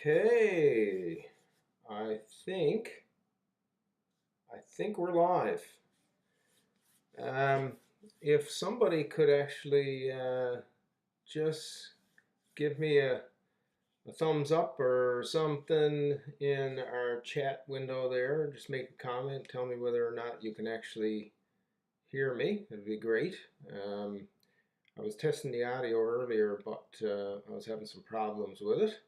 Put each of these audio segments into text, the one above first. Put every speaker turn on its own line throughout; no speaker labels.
Okay, I think we're live. Um, if somebody could actually just give me a thumbs up or something in our chat window there, just make a comment, tell me whether or not you can actually hear me. It'd be great. I was testing the audio earlier, but I was having some problems with it.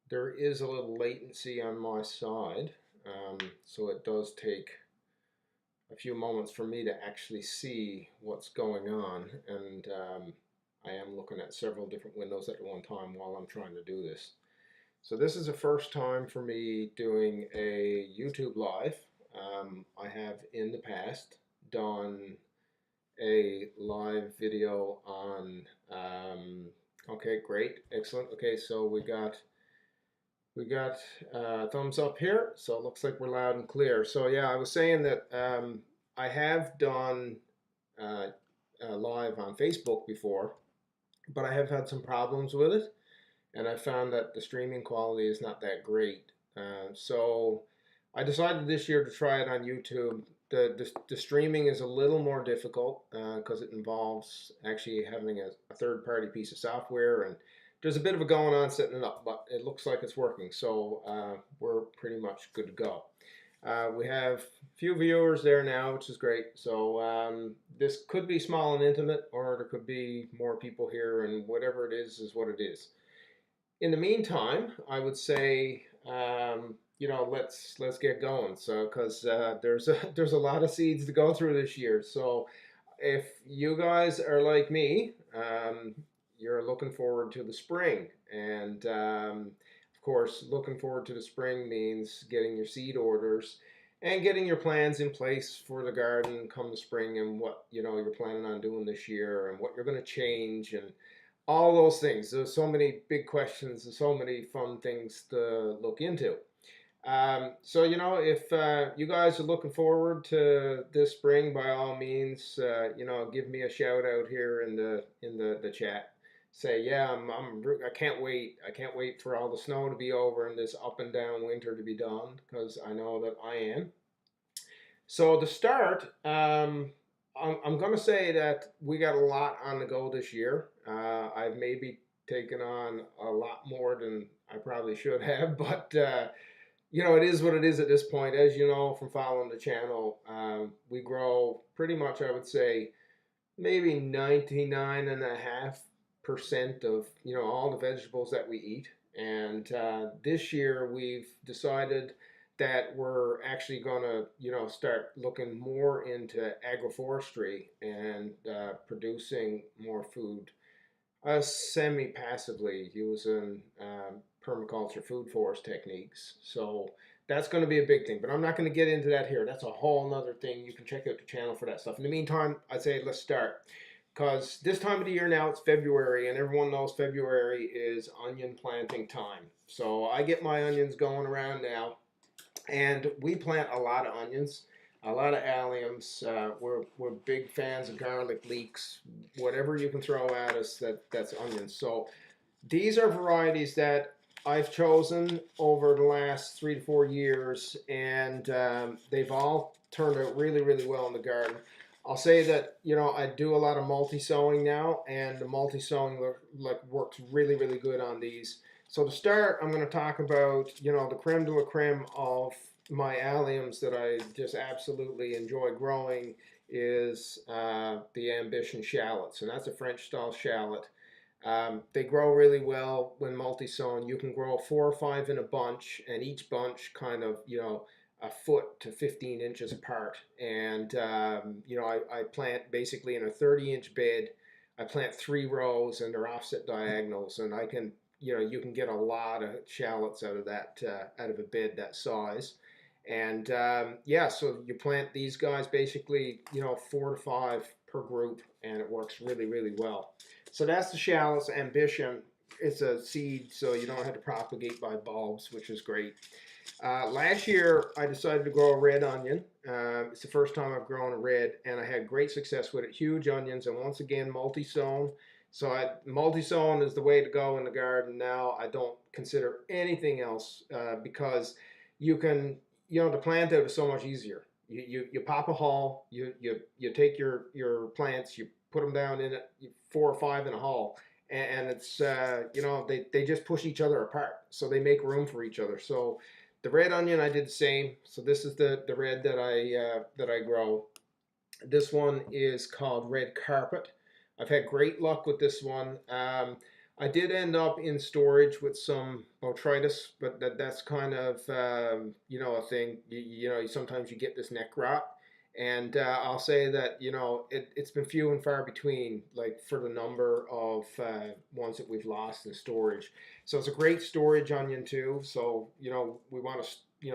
There is a little latency on my side, so it does take a few moments for me to actually see what's going on, and I am looking at several different windows at one time while I'm trying to do this. So this is the first time for me doing a YouTube live. I have in the past done a live video on okay, great, excellent. Okay, so we got thumbs up here, so it looks like we're loud and clear. So yeah, I was saying that I have done live on Facebook before, but I have had some problems with it, and I found that the streaming quality is not that great. So I decided this year to try it on YouTube. The streaming is a little more difficult because it involves actually having a third-party piece of software, and there's a bit of a going on setting it up, but it looks like it's working, so we're pretty much good to go. We have a few viewers there now, which is great. So this could be small and intimate, or there could be more people here, and whatever it is what it is. In the meantime, I would say, let's get going. So, because there's a lot of seeds to go through this year. So, if you guys are like me, you're looking forward to the spring, and of course, looking forward to the spring means getting your seed orders and getting your plans in place for the garden come the spring, and what you're planning on doing this year and what you're going to change and all those things. There's so many big questions and so many fun things to look into. So if you guys are looking forward to this spring, by all means, give me a shout out here in the chat. Say, yeah, I can't wait. I can't wait for all the snow to be over and this up and down winter to be done, because I know that I am. So to start, I'm going to say that we got a lot on the go this year. I've maybe taken on a lot more than I probably should have, but it is what it is at this point. As you know from following the channel, we grow pretty much, I would say, maybe 99.5% of all the vegetables that we eat. And this year we've decided that we're actually going to start looking more into agroforestry and producing more food semi-passively using permaculture food forest techniques. So that's going to be a big thing, but I'm not going to get into that here. That's a whole nother thing. You can check out the channel for that stuff. In the meantime, I'd say let's start, because this time of the year now, it's February, and everyone knows February is onion planting time. So I get my onions going around now, and we plant a lot of onions, a lot of alliums. We're big fans of garlic leeks. Whatever you can throw at us, that's onions. So these are varieties that I've chosen over the last 3 to 4 years, and they've all turned out really, really well in the garden. I'll say that I do a lot of multi-sowing now, and the multi-sowing works really, really good on these. So to start, I'm going to talk about the creme de la creme of my alliums that I just absolutely enjoy growing is the Ambition shallots, and that's a French style shallot. They grow really well when multi-sown. You can grow 4 or 5 in a bunch, and each bunch kind of a foot to 15 inches apart. And I plant basically in a 30-inch bed. I plant 3 rows, and they're offset diagonals, and I can you can get a lot of shallots out of that out of a bed that size. And yeah, so you plant these guys basically 4 to 5 per group, and it works really, really well. So that's the shallots. Ambition. It's a seed, so you don't have to propagate by bulbs, which is great. Last year, I decided to grow a red onion. It's the first time I've grown a red, and I had great success with it. Huge onions, and once again, multi-sown. So multi-sowing is the way to go in the garden now. I don't consider anything else because you can, the plant out is so much easier. You pop a hull, you take your plants, you put them down in it, 4 or 5 in a hull, and it's they just push each other apart, so they make room for each other. So the red onion I did the same. So this is the red that I grow. This one is called Red Carpet. I've had great luck with this one. I did end up in storage with some botrytis, but that's kind of a thing. Sometimes you get this neck rot, and I'll say that it's been few and far between, like for the number of ones that we've lost in storage. So it's a great storage onion too. So we want to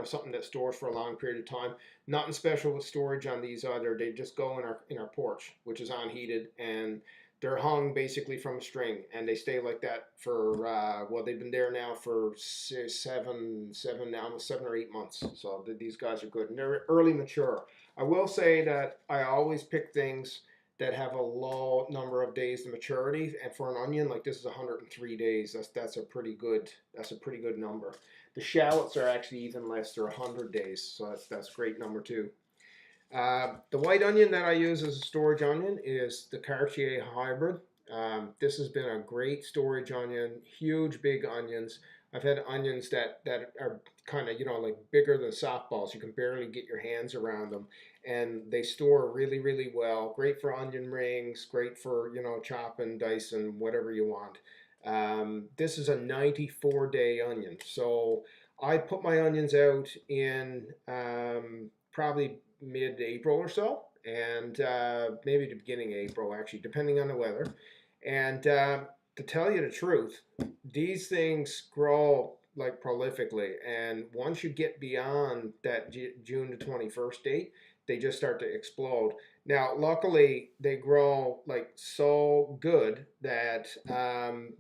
something that stores for a long period of time. Nothing special with storage on these either. They just go in our porch, which is unheated, and they're hung basically from a string, and they stay like that for they've been there now for almost 7 or 8 months. So these guys are good, and they're early mature. I will say that I always pick things that have a low number of days to maturity, and for an onion like this is 103 days. That's a pretty good number. The shallots are actually even less. They're 100 days, so that's a great number too. The white onion that I use as a storage onion is the Cartier hybrid. This has been a great storage onion. Huge, big onions. I've had onions that are kind of like bigger than softballs. You can barely get your hands around them, and they store really, really well. Great for onion rings. Great for chopping, dicing, whatever you want. This is a 94-day onion. So I put my onions out in probably mid-April or so, and maybe the beginning of April, actually, depending on the weather. And to tell you the truth, these things grow like prolifically, and once you get beyond that June the 21st date, they just start to explode. Now, luckily, they grow like so good that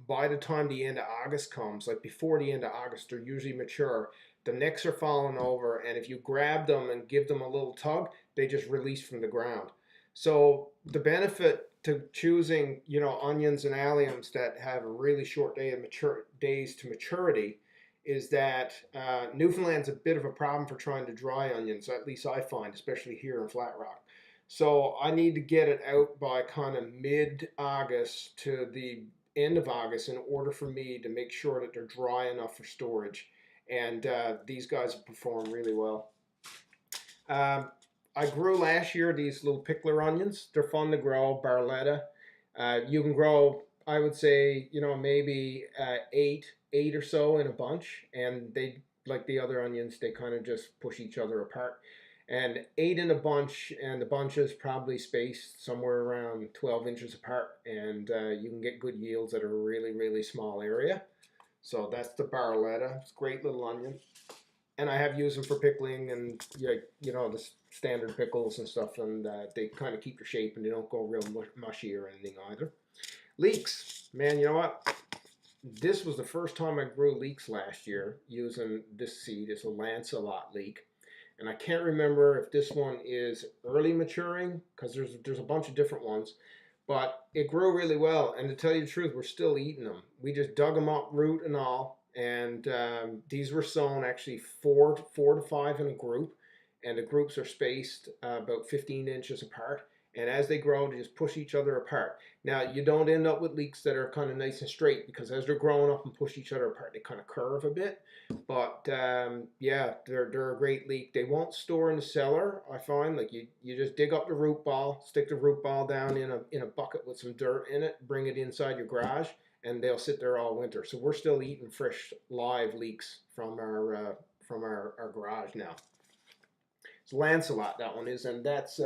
by the time the end of August comes, like before the end of August, they're usually mature. The necks are falling over, and if you grab them and give them a little tug, they just release from the ground. So the benefit to choosing, onions and alliums that have a really short days to maturity is that Newfoundland's a bit of a problem for trying to dry onions, at least I find, especially here in Flat Rock. So I need to get it out by kind of mid-August to the end of August in order for me to make sure that they're dry enough for storage. And these guys perform really well. I grew last year these little pickler onions. They're fun to grow, Barletta. You can grow, I would say, maybe eight or so in a bunch, and they, like the other onions, they kind of just push each other apart. And 8 in a bunch, and the bunch is probably spaced somewhere around 12 inches apart, and you can get good yields at a really, really small area. So that's the Barletta. It's a great little onion. And I have used them for pickling and the standard pickles and stuff, and they kind of keep your shape and they don't go real mushy or anything either. Leeks, man, you know what? This was the first time I grew leeks last year using this seed. It's a Lancelot leek, and I can't remember if this one is early maturing because there's a bunch of different ones, but it grew really well. And to tell you the truth, we're still eating them. We just dug them up, root and all. And these were sown actually four to five in a group, and the groups are spaced about 15 inches apart. And as they grow, they just push each other apart. Now, you don't end up with leeks that are kind of nice and straight because as they're growing up and push each other apart, they kind of curve a bit. But yeah, they're a great leek. They won't store in the cellar, I find. Like you just dig up the root ball, stick the root ball down in a bucket with some dirt in it, bring it inside your garage, and they'll sit there all winter. So we're still eating fresh live leeks from our garage now. It's Lancelot, that one is, and that's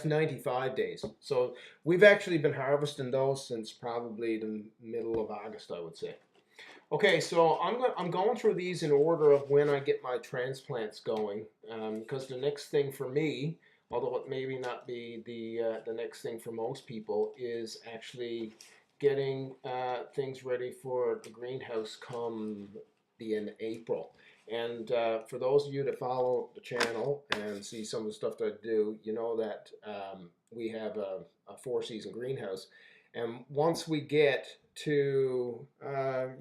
95 days. So we've actually been harvesting those since probably the middle of August, I would say. Okay, so I'm going through these in order of when I get my transplants going, because the next thing for me, although it maybe not be the next thing for most people, is actually getting things ready for the greenhouse come the end of April. And for those of you that follow the channel and see some of the stuff that I do, you know that we have a 4-season greenhouse. And once we get to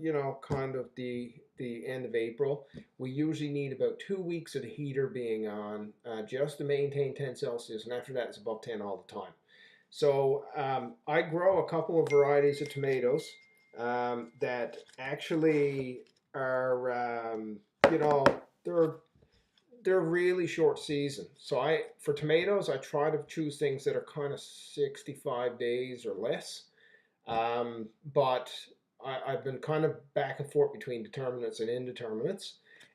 you know, kind of the end of April, we usually need about 2 weeks of the heater being on, just to maintain 10 Celsius, and after that it's above 10 all the time. So I grow a couple of varieties of tomatoes that actually are, you know, they're they're really short season. So for tomatoes, I try to choose things that are kind of 65 days or less. But I've been kind of back and forth between determinants and indeterminates.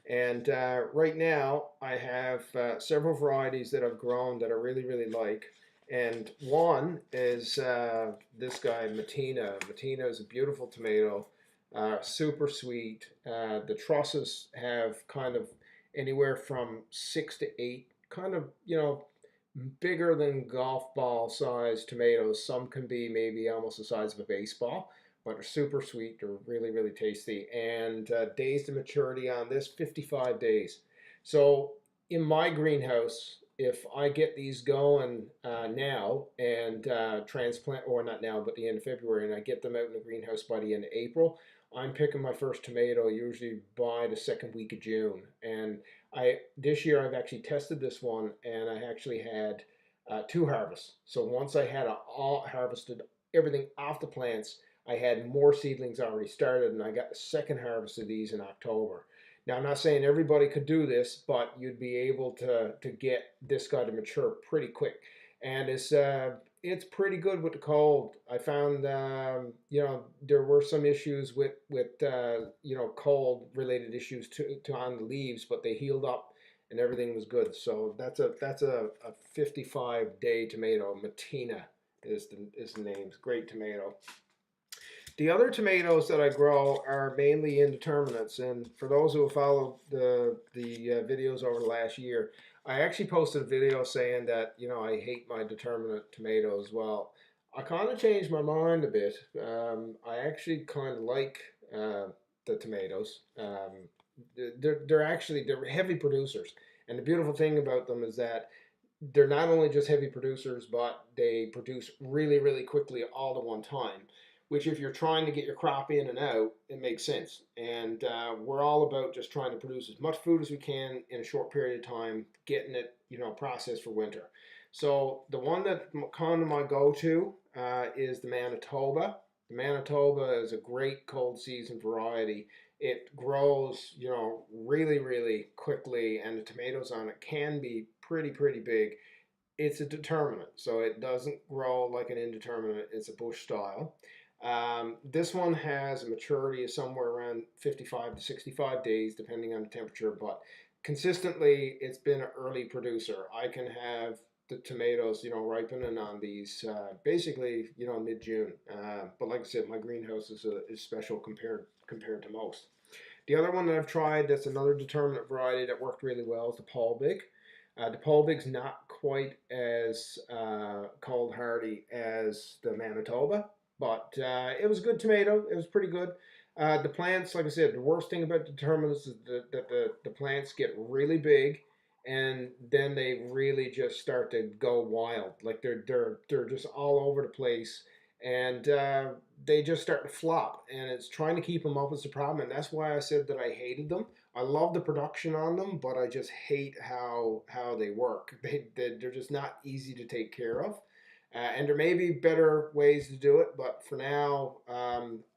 And right now, I have several varieties that I've grown that I really, really like. And one is this guy, Matina. Matina is a beautiful tomato, super sweet. The trusses have kind of anywhere from 6 to 8, kind of, you know, bigger than golf ball size tomatoes. Some can be maybe almost the size of a baseball, but they're super sweet. They're really, really tasty. And days to maturity on this, 55 days. So in my greenhouse, if I get these going now and transplant, or not now, but the end of February, and I get them out in the greenhouse by the end of April, I'm picking my first tomato usually by the second week of June. And this year I've actually tested this one, and I actually had 2 harvests. So once I had all harvested everything off the plants, I had more seedlings already started, and I got the second harvest of these in October. Now I'm not saying everybody could do this, but you'd be able to get this guy to mature pretty quick, and it's pretty good with the cold. I found you know, there were some issues with you know, cold related issues to on the leaves, but they healed up and everything was good. So that's a 55-day tomato. Matina is the name. It's a great tomato. The other tomatoes that I grow are mainly indeterminates, and for those who have followed the videos over the last year, I actually posted a video saying that, you know, I hate my determinate tomatoes. Well, I kind of changed my mind a bit. I actually kind of like the tomatoes. They're heavy producers, and the beautiful thing about them is that they're not only just heavy producers, but they produce really, really quickly all at one time. Which, if you're trying to get your crop in and out, it makes sense. And we're all about just trying to produce as much food as we can in a short period of time, getting it, you know, processed for winter. So the one that kind of my go-to is the Manitoba. The Manitoba is a great cold season variety. It grows, you know, really, really quickly, and the tomatoes on it can be pretty big. It's a determinate, so it doesn't grow like an indeterminate. It's a bush style. This one has a maturity of somewhere around 55 to 65 days, depending on the temperature, but consistently it's been an early producer. I can have the tomatoes, you know, ripening on these basically, you know, mid-June. But like I said, my greenhouse is special compared to most. The other one that I've tried that's another determinate variety that worked really well is the Paulbig. The Paulbig's not quite as cold hardy as the Manitoba, but it was a good tomato. It was pretty good. The plants, like I said, the worst thing about determinants is that the plants get really big, and then they really just start to go wild. Like they're just all over the place, and they just start to flop. And it's trying to keep them up is the problem, and that's why I said that I hated them. I love the production on them, but I just hate how they work. They're just not easy to take care of. And there may be better ways to do it, but for now,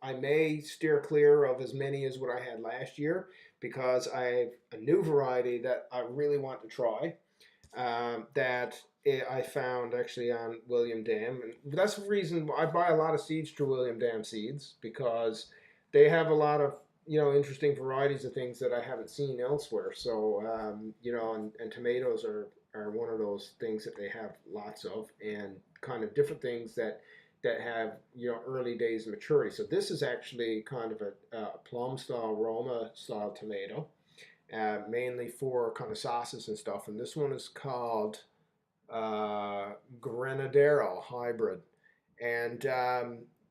I may steer clear of as many as what I had last year, because I have a new variety that I really want to try, that I found actually on William Dam. And that's the reason I buy a lot of seeds through William Dam Seeds, because they have a lot of, you know, interesting varieties of things that I haven't seen elsewhere. So, you know, and tomatoes are one of those things that they have lots of, and kind of different things that have, you know, early days of maturity. So this is actually kind of a plum style, Roma style tomato, mainly for kind of sauces and stuff. And this one is called Grenadero hybrid, and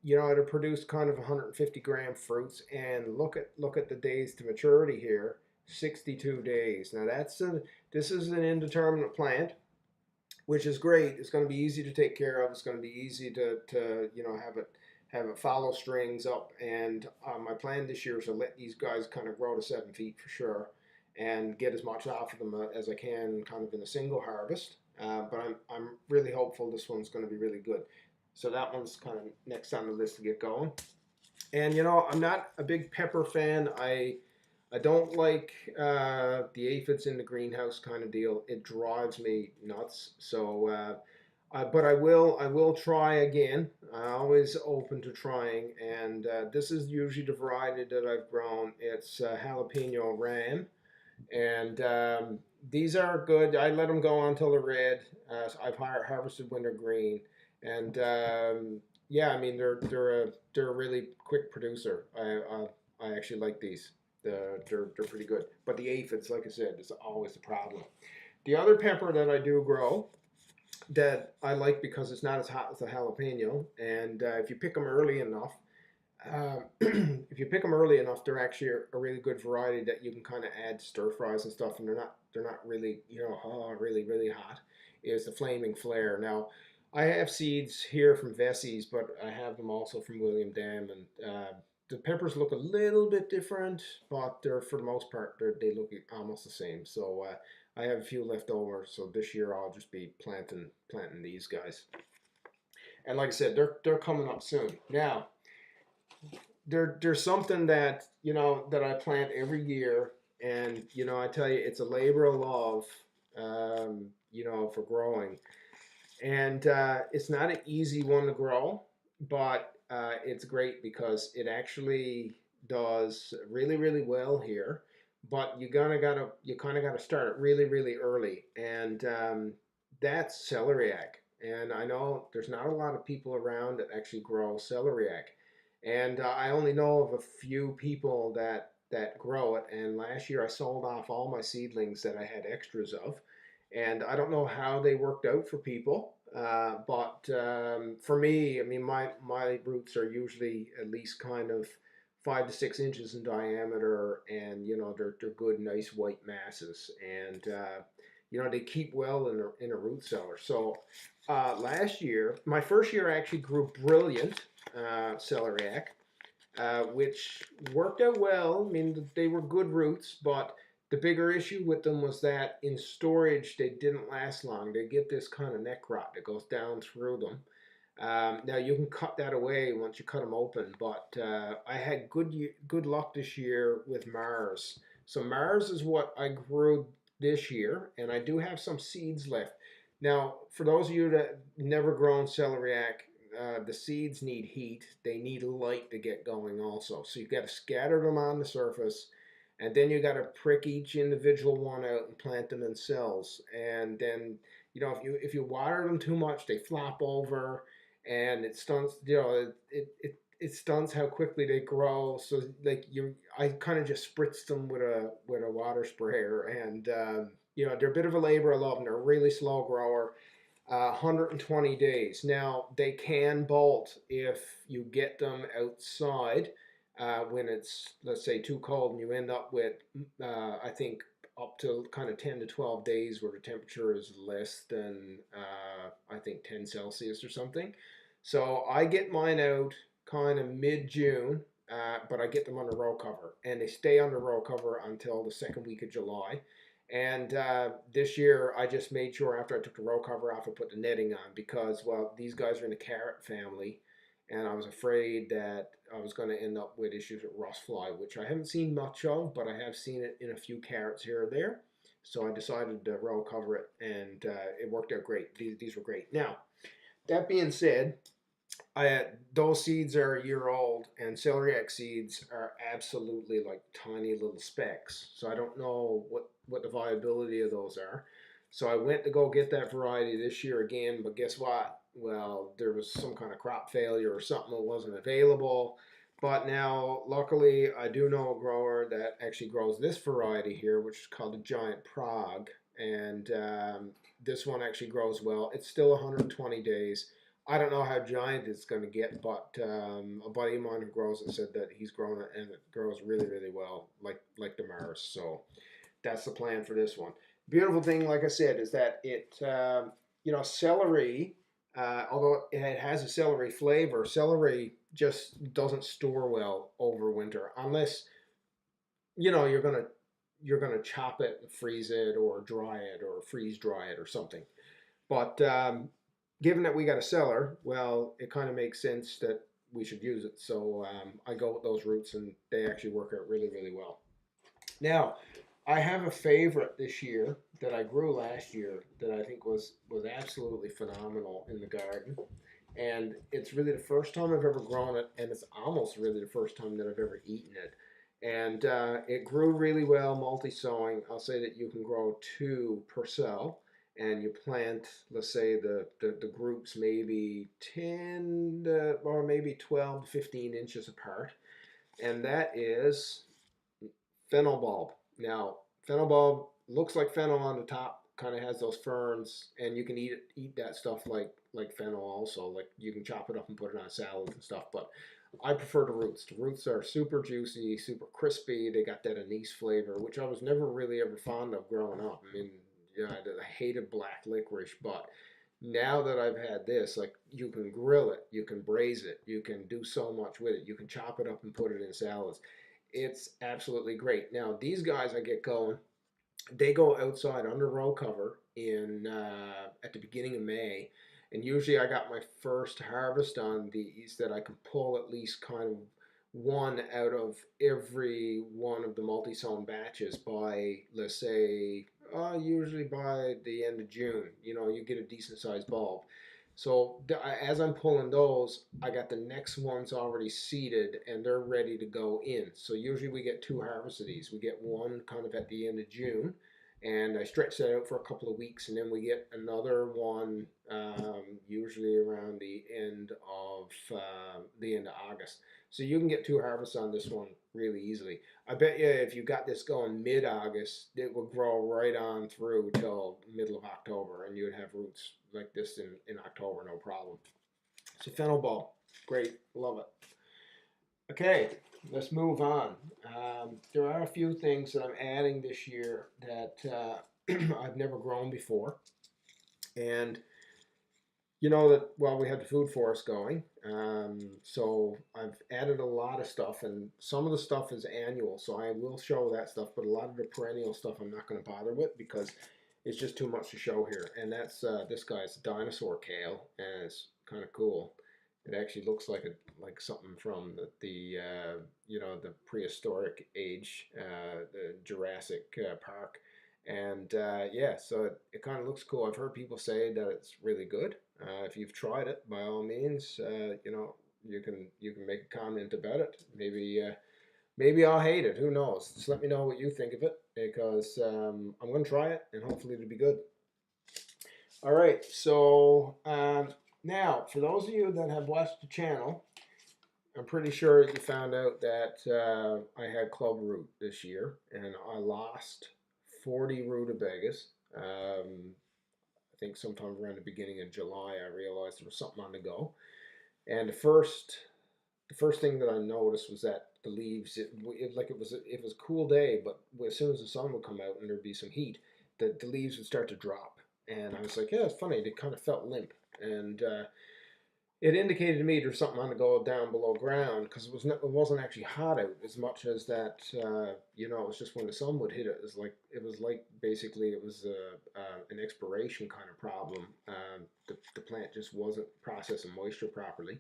you know, it'll produce kind of 150-gram fruits. And look at the days to maturity here, 62 days. Now this is an indeterminate plant, which is great. It's going to be easy to take care of. It's going to be easy to you know have it follow strings up. And my plan this year is to let these guys kind of grow to 7 feet for sure, and get as much off of them as I can, kind of in a single harvest. But I'm really hopeful this one's going to be really good. So that one's kind of next on the list to get going. And you know, I'm not a big pepper fan. I don't like the aphids in the greenhouse kind of deal. It drives me nuts. So, but I will try again. I'm always open to trying. And this is usually the variety that I've grown. It's jalapeno ram, and these are good. I let them go until they're red. So I've harvested when they're green, and yeah, I mean they're a really quick producer. I actually like these. They're pretty good. But the aphids, like I said, is always the problem. The other pepper that I do grow that I like because it's not as hot as the jalapeno, and if you pick them early enough, if you pick them early enough, they're actually a really good variety that you can kind of add stir fries and stuff, and they're not really really hot. Is the flaming flare. Now, I have seeds here from Vessie's, but I have them also from William Dam, and the peppers look a little bit different, but they're for the most part they look almost the same. So I have a few left over, so this year I'll just be planting these guys. And like I said, they're coming up soon. Now, there's something that that I plant every year, and I tell you, it's a labor of love, for growing, and it's not an easy one to grow, but it's great because it actually does really well here. But you kind of gotta start it really early, and that's celeriac. And I know there's not a lot of people around that actually grow celeriac, and I only know of a few people that grow it. And last year I sold off all my seedlings that I had extras of, and I don't know how they worked out for people. But for me, I mean, my roots are usually at least kind of 5 to 6 inches in diameter, and they're good, nice white masses, and they keep well in a root cellar. So last year, my first year, I actually grew brilliant celeriac, which worked out well. I mean, they were good roots, but the bigger issue with them was that in storage, they didn't last long. They get this kind of neck rot that goes down through them. Now you can cut that away once you cut them open, but I had good luck this year with Mars. So Mars is what I grew this year, and I do have some seeds left. Now, for those of you that never grown celeriac, the seeds need heat. They need light to get going also. So you've got to scatter them on the surface, and then you got to prick each individual one out and plant them in cells. And then, if you water them too much, they flop over, and it stunts. It stunts how quickly they grow. So I kind of just spritz them with a water sprayer, and they're a bit of a labor of love, and they're a really slow grower. 120 days. Now, they can bolt if you get them outside when it's, let's say, too cold, and you end up with, I think, up to kind of 10 to 12 days where the temperature is less than, I think, 10 Celsius or something. So I get mine out kind of mid-June, but I get them under row cover, and they stay under row cover until the second week of July. And this year, I just made sure after I took the row cover off, I put the netting on because, well, these guys are in the carrot family, and I was afraid that I was going to end up with issues with rust fly, which I haven't seen much of, but I have seen it in a few carrots here or there. So I decided to row cover it, and it worked out great. These were great. Now, that being said, those seeds are a year old, and celeriac seeds are absolutely like tiny little specks. So I don't know what the viability of those are. So I went to go get that variety this year again, but guess what? Well, there was some kind of crop failure or something that wasn't available. But now, luckily, I do know a grower that actually grows this variety here, which is called the Giant Prague. And this one actually grows well. It's still 120 days. I don't know how giant it's going to get, but a buddy of mine who grows it said that he's grown it and it grows really well, like the Mars. So that's the plan for this one. Beautiful thing, like I said, is that it you know, celery, although it has a celery flavor, celery just doesn't store well over winter unless, you know, you're gonna chop it and freeze it or dry it or freeze dry it or something. But given that we got a cellar, well, it kind of makes sense that we should use it. So I go with those roots, and they actually work out really, really well. Now, I have a favorite this year that I grew last year that I think was absolutely phenomenal in the garden, and it's really the first time I've ever grown it, and it's almost really the first time that I've ever eaten it. And it grew really well, multi-sowing. I'll say that you can grow two per cell, and you plant, let's say, the groups maybe 10 or maybe 12 to 15 inches apart. And that is Fennel Bulb. Now, Fennel Bulb looks like fennel on the top, kind of has those ferns, and you can eat that stuff like fennel also. Like you can chop it up and put it on salads and stuff. But I prefer the roots. The roots are super juicy, super crispy. They got that anise flavor, which I was never really ever fond of growing up. I mean, yeah, I hated black licorice, but now that I've had this, like you can grill it, you can braise it, you can do so much with it. You can chop it up and put it in salads. It's absolutely great. Now these guys I get going, they go outside under row cover in at the beginning of May, and usually I got my first harvest on these that I can pull at least kind of one out of every one of the multi-sown batches by, let's say, usually by the end of June. You know, you get a decent sized bulb. So as I'm pulling those, I got the next ones already seeded and they're ready to go in. So usually we get two harvests of these. We get one kind of at the end of June, and I stretch that out for a couple of weeks, and then we get another one usually around the end of August. So you can get two harvests on this one really easily. I bet you if you got this going mid-August, it would grow right on through till middle of October, and you would have roots like this in October, no problem. So fennel bulb, great, love it. Okay, let's move on. There are a few things that I'm adding this year that I've never grown before. And you know that, well, we have the food forest going. So I've added a lot of stuff, and some of the stuff is annual. So I will show that stuff, but a lot of the perennial stuff I'm not going to bother with because it's just too much to show here. And that's this guy's Dinosaur Kale, and it's kind of cool. It actually looks like something from the you know, the prehistoric age, the Jurassic Park, and yeah, so it kind of looks cool. I've heard people say that it's really good. If you've tried it, by all means, you know, you can make a comment about it. Maybe I'll hate it. Who knows? Just let me know what you think of it because I'm gonna try it and hopefully it'll be good. All right, so now for those of you that have watched the channel, I'm pretty sure you found out that I had club root this year, and I lost 40 rutabagas. I think sometime around the beginning of July, I realized there was something on the go. And the first thing that I noticed was that the leaves, it was a cool day, but as soon as the sun would come out and there'd be some heat, the leaves would start to drop. And I was like, yeah, it's funny. They kind of felt limp, and it indicated to me there's something on the go down below ground because it wasn't actually hot out as much as that. You know, it was just when the sun would hit it. It was like basically it was an expiration kind of problem. The plant just wasn't processing moisture properly.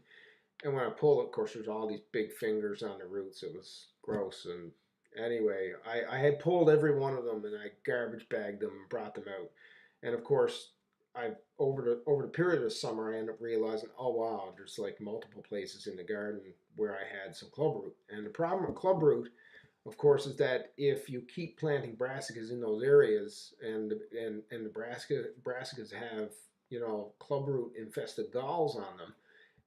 And when I pull it, of course, there's all these big fingers on the roots. It was gross. And anyway, I had pulled every one of them and I garbage bagged them and brought them out. And of course, I over the period of the summer, I ended up realizing, oh wow, there's like multiple places in the garden where I had some clubroot. And the problem with clubroot, of course, is that if you keep planting brassicas in those areas, and the brassicas have, you know, clubroot infested galls on them,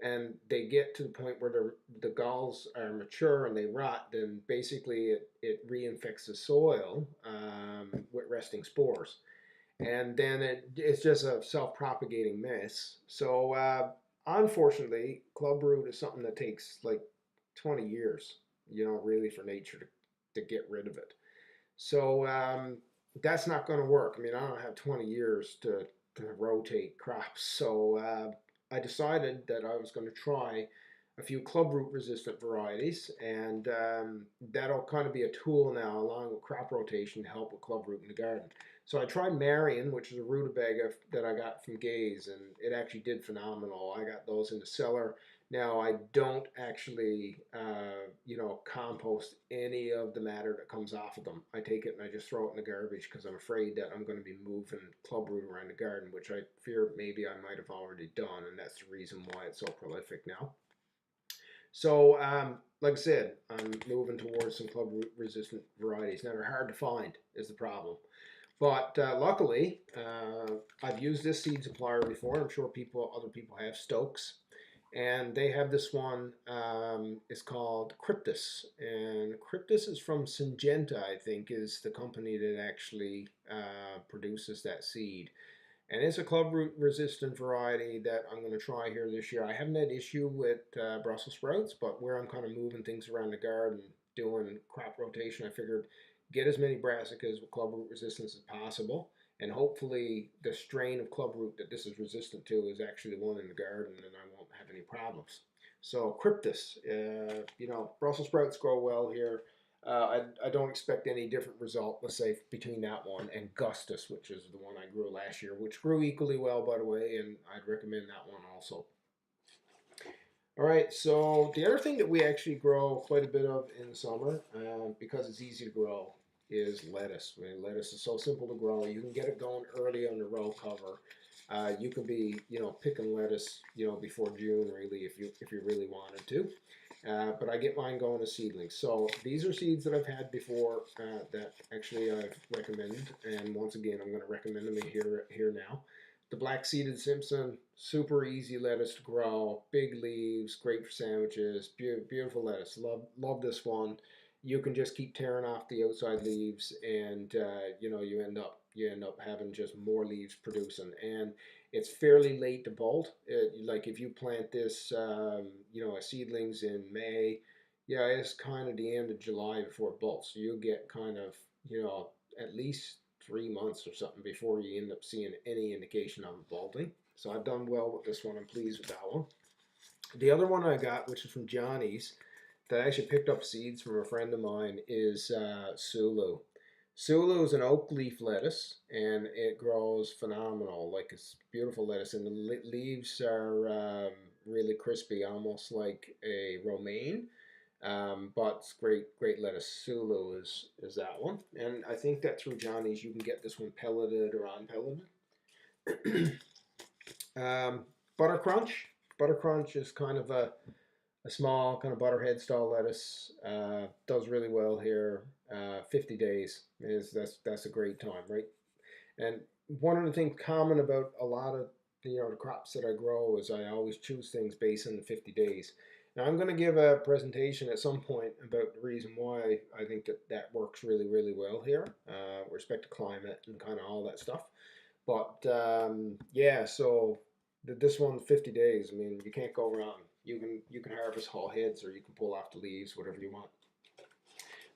and they get to the point where the galls are mature and they rot, then basically it reinfects the soil with resting spores, and then it's just a self-propagating mess. So unfortunately, clubroot is something that takes like 20 years, you know, really for nature to get rid of it. So that's not going to work. I mean, I don't have 20 years to rotate crops. So I decided that I was going to try a few clubroot resistant varieties, and that'll kind of be a tool now along with crop rotation to help with clubroot in the garden. So I tried Marion, which is a rutabaga that I got from Gaze, and it actually did phenomenal. I got those in the cellar. Now I don't actually, compost any of the matter that comes off of them. I take it and I just throw it in the garbage because I'm afraid that I'm going to be moving clubroot around the garden, which I fear maybe I might have already done, and that's the reason why it's so prolific now. So, like I said, I'm moving towards some clubroot resistant varieties. Now they're hard to find is the problem. But luckily, I've used this seed supplier before. I'm sure other people have, Stokes. And they have this one, it's called Cryptus. And Cryptus is from Syngenta, I think, is the company that actually produces that seed. And it's a clubroot resistant variety that I'm going to try here this year. I haven't had issue with Brussels sprouts, but where I'm kind of moving things around the garden, doing crop rotation, I figured get as many brassicas with clubroot resistance as possible. And hopefully the strain of clubroot that this is resistant to is actually the one in the garden and I won't have any problems. So Cryptus, Brussels sprouts grow well here. I don't expect any different result, let's say, between that one and Gustus, which is the one I grew last year, which grew equally well, by the way, and I'd recommend that one also. All right, so the other thing that we actually grow quite a bit of in the summer, because it's easy to grow, is lettuce. I mean, lettuce is so simple to grow. You can get it going early on the row cover. You can be, picking lettuce, before June, really, if you really wanted to. But I get mine going as seedlings. So these are seeds that I've had before that actually I've recommended. And once again, I'm going to recommend them here now. The black-seeded Simpson, super easy lettuce to grow, big leaves, great for sandwiches, beautiful lettuce. Love this one. You can just keep tearing off the outside leaves, and you end up having just more leaves producing. And it's fairly late to bolt. Like if you plant this, as seedlings in May, yeah, it's kind of the end of July before it bolts. So you'll get kind of, at least 3 months or something before you end up seeing any indication of it bolting. So I've done well with this one. I'm pleased with that one. The other one I got, which is from Johnny's, that I actually picked up seeds from a friend of mine, is Sulu. Sulu is an oak leaf lettuce, and it grows phenomenal. Like, it's beautiful lettuce, and the leaves are really crispy, almost like a romaine. But it's great lettuce. Sulu is that one, and I think that through Johnny's you can get this one pelleted or unpelleted. Butter Crunch. Butter Crunch is kind of a small kind of butterhead style lettuce. Does really well here. 50 days that's a great time, right? And one of the things common about a lot of the crops that I grow is I always choose things based on the 50 days. Now I'm going to give a presentation at some point about the reason why I think that works really, really well here, with respect to climate and kind of all that stuff. But yeah, so this one 50 days. I mean, you can't go wrong. You can harvest whole heads, or you can pull off the leaves, whatever you want.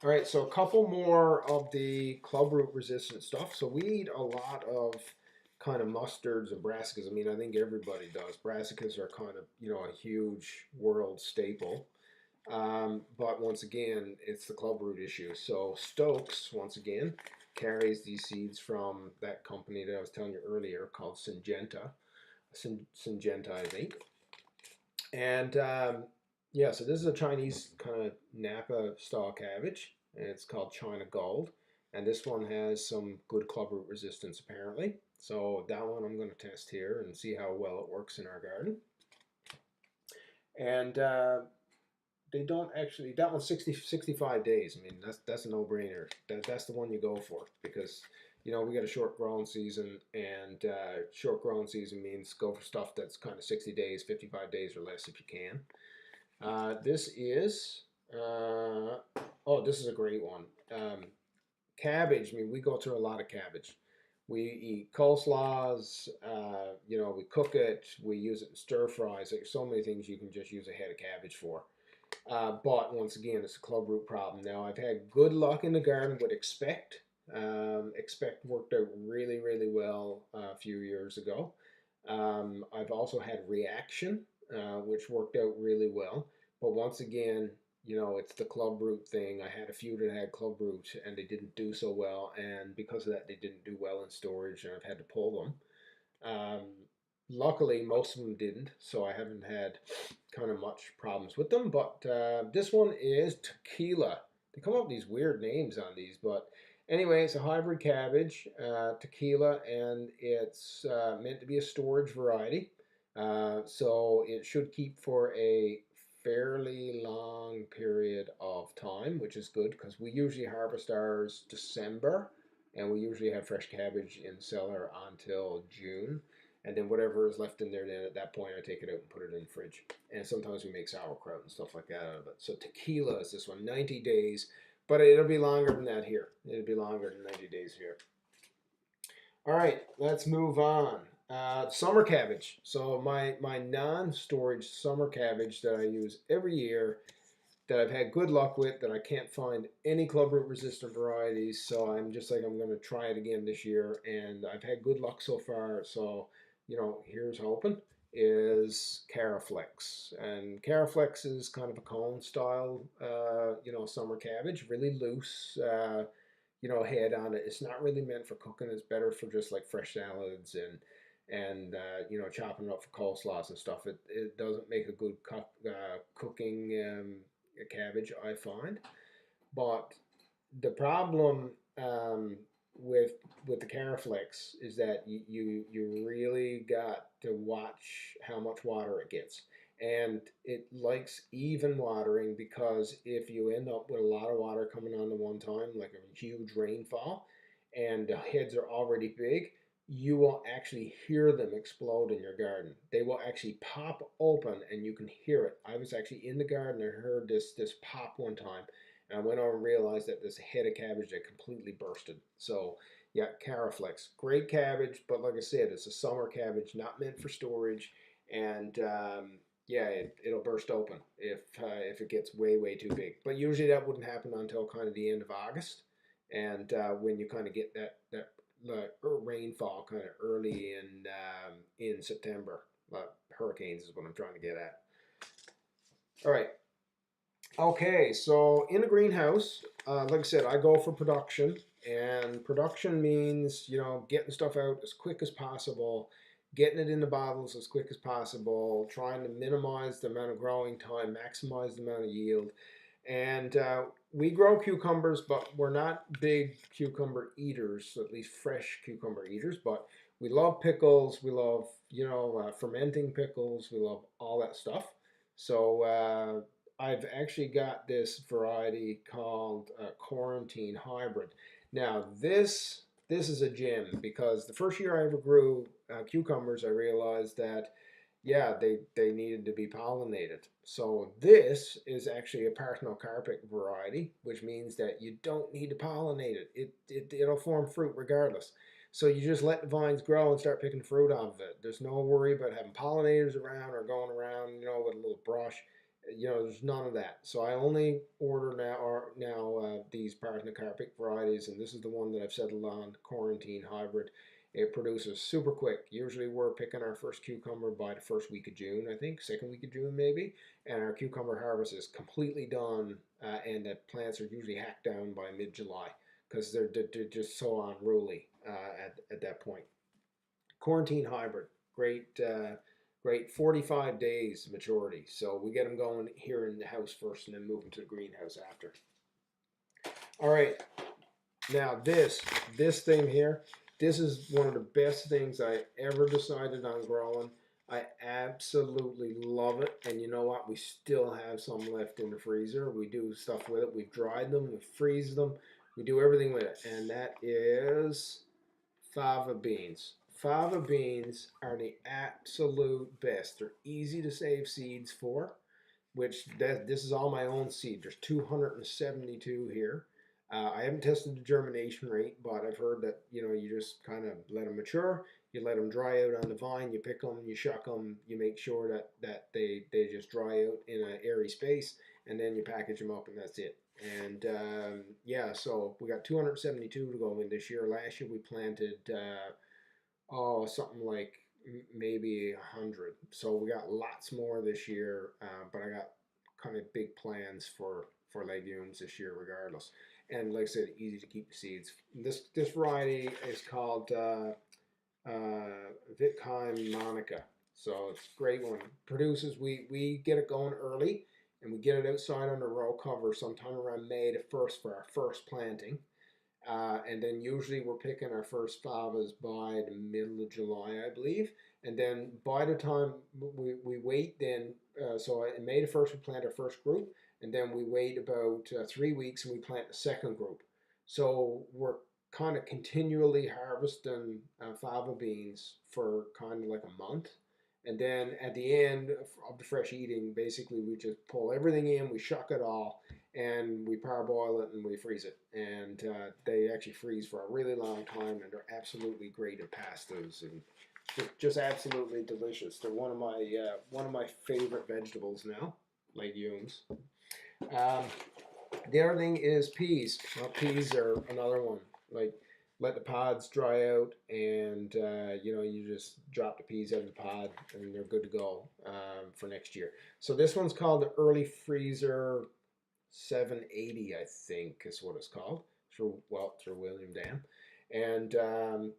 All right, so a couple more of the clubroot resistant stuff. So we eat a lot of kind of mustards and brassicas. I mean, I think everybody does. Brassicas are kind of, a huge world staple. But once again, it's the clubroot issue. So Stokes, once again, carries these seeds from that company that I was telling you earlier called Syngenta. Syngenta, I think. And yeah, so this is a Chinese kind of Napa style cabbage, and it's called China Gold. And this one has some good clubroot resistance apparently. So that one I'm going to test here and see how well it works in our garden. And they don't actually, that one's 65 days. I mean, that's a no-brainer. That's the one you go for, because we got a short growing season, and short growing season means go for stuff that's kind of 60 days, 55 days or less if you can. This is this is a great one. Cabbage. I mean, we go through a lot of cabbage. We eat coleslaws, we cook it, we use it in stir fries. There's so many things you can just use a head of cabbage for. But once again, it's a clubroot problem. Now, I've had good luck in the garden with Expect. Expect worked out really, really well a few years ago. I've also had Reaction, which worked out really well. But once again, you know, it's the club root thing. I had a few that had club root and they didn't do so well. And because of that, they didn't do well in storage and I've had to pull them. Um, Luckily, most of them didn't, so I haven't had kind of much problems with them. But this one is Tequila. They come up with these weird names on these, but anyway, it's a hybrid cabbage, Tequila, and it's meant to be a storage variety. So it should keep for a fairly long period of time, which is good because we usually harvest ours December, and we usually have fresh cabbage in cellar until June. And then whatever is left in there, then at that point I take it out and put it in the fridge. And sometimes we make sauerkraut and stuff like that out of it. So tequila is this one, 90 days, but it'll be longer than that here. It'll be longer than 90 days here. All right, let's move on. Summer cabbage. So my non-storage summer cabbage that I use every year, that I've had good luck with, that I can't find any clubroot resistant varieties. So I'm just like, I'm going to try it again this year, and I've had good luck so far. So you know, here's hoping, is Caraflex. And Caraflex is kind of a cone style, you know, summer cabbage, really loose, you know, head on it. It's not really meant for cooking. It's better for just like fresh salads and you know, chopping it up for coleslaws and stuff. It doesn't make a good cooking cabbage, I find. But the problem with the Caraflex is that you really got to watch how much water it gets, and it likes even watering, because if you end up with a lot of water coming on at one time, like a huge rainfall, and the heads are already big, you will actually hear them explode in your garden. They will actually pop open and you can hear it. I was actually in the garden and heard this pop one time, and I went over and realized that this head of cabbage had completely bursted. So yeah, Caraflex, great cabbage, but like I said, it's a summer cabbage, not meant for storage, and yeah, it'll burst open if it gets way too big. But usually that wouldn't happen until kind of the end of August, and when you kind of get that rainfall kind of early in September. Hurricanes is what I'm trying to get at. All right. Okay, so in a greenhouse, like I said, I go for production, and production means, you know, getting stuff out as quick as possible, getting it in the bottles as quick as possible, trying to minimize the amount of growing time, maximize the amount of yield. And we grow cucumbers, but we're not big cucumber eaters, at least fresh cucumber eaters. But we love pickles. We love, you know, fermenting pickles. We love all that stuff. So I've actually got this variety called Quarantine Hybrid. Now this is a gem, because the first year I ever grew cucumbers, I realized that yeah, they needed to be pollinated. So this is actually a parthenocarpic variety, which means that you don't need to pollinate it. It'll form fruit regardless. So you just let the vines grow and start picking fruit off of it. There's no worry about having pollinators around or going around, you know, with a little brush. You know, there's none of that. So I only order now these parthenocarpic varieties, and this is the one that I've settled on, Quarantine Hybrid. It produces super quick. Usually we're picking our first cucumber by the first week of June, I think, second week of June maybe, and our cucumber harvest is completely done, and the plants are usually hacked down by mid-July, because they're just so unruly at that point. Quarantine Hybrid, great 45 days maturity. So we get them going here in the house first and then move them to the greenhouse after. All right, now this thing here, this is one of the best things I ever decided on growing. I absolutely love it. And you know what? We still have some left in the freezer. We do stuff with it. We've dried them. We freeze them. We do everything with it. And that is fava beans. Fava beans are the absolute best. They're easy to save seeds for, which this is all my own seed. There's 272 here. I haven't tested the germination rate, but I've heard that, you know, you just kind of let them mature, you let them dry out on the vine, you pick them, you shuck them, you make sure that they just dry out in an airy space, and then you package them up, and that's it. And yeah, so we got 272 to go in this year. Last year we planted something like maybe 100. So we got lots more this year, but I got kind of big plans for legumes this year, regardless. And like I said, easy to keep the seeds. This variety is called Vitcon Monica. So it's a great one. Produces, we get it going early, and we get it outside under row cover sometime around May the 1st for our first planting. And then usually we're picking our first favas by the middle of July, I believe. And then by the time we wait, then so in May the 1st we plant our first group, and then we wait about 3 weeks and we plant the second group. So we're kind of continually harvesting fava beans for kind of like a month. And then at the end of the fresh eating, basically we just pull everything in, we shuck it all, and we parboil it and we freeze it. And they actually freeze for a really long time, and they're absolutely great in pastas and just absolutely delicious. They're one of my favorite vegetables now, legumes. The other thing is peas. Well, peas are another one. Like, let the pods dry out, and you just drop the peas out of the pod, and they're good to go for next year. So this one's called the Early Freezer 780, I think is what it's called, through William Dam. And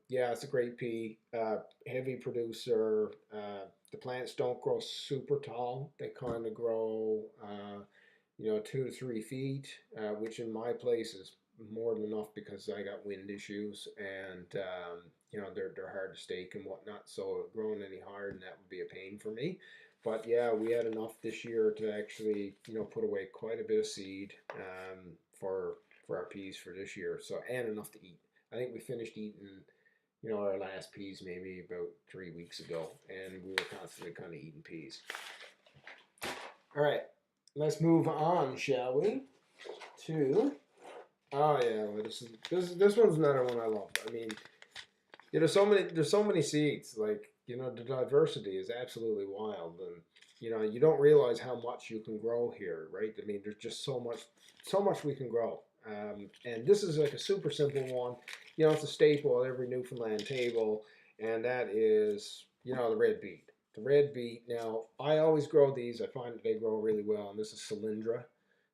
yeah, it's a great pea, heavy producer. The plants don't grow super tall. They kind of grow 2 to 3 feet, which in my place is more than enough because I got wind issues, and they're hard to stake and whatnot, so growing any higher than that would be a pain for me. But yeah, we had enough this year to actually put away quite a bit of seed for our peas for this year, so, and enough to eat. I think we finished eating our last peas maybe about 3 weeks ago, and we were constantly kind of eating peas. All right, let's move on, shall we, to oh yeah, well, this one's another one I love. I mean, there's so many seeds. Like, the diversity is absolutely wild, and you don't realize how much you can grow here, right? I mean, there's just so much we can grow. And this is like a super simple one. It's a staple at every Newfoundland table, and that is the red beet. The red beet. Now, I always grow these. I find that they grow really well, and this is Solyndra.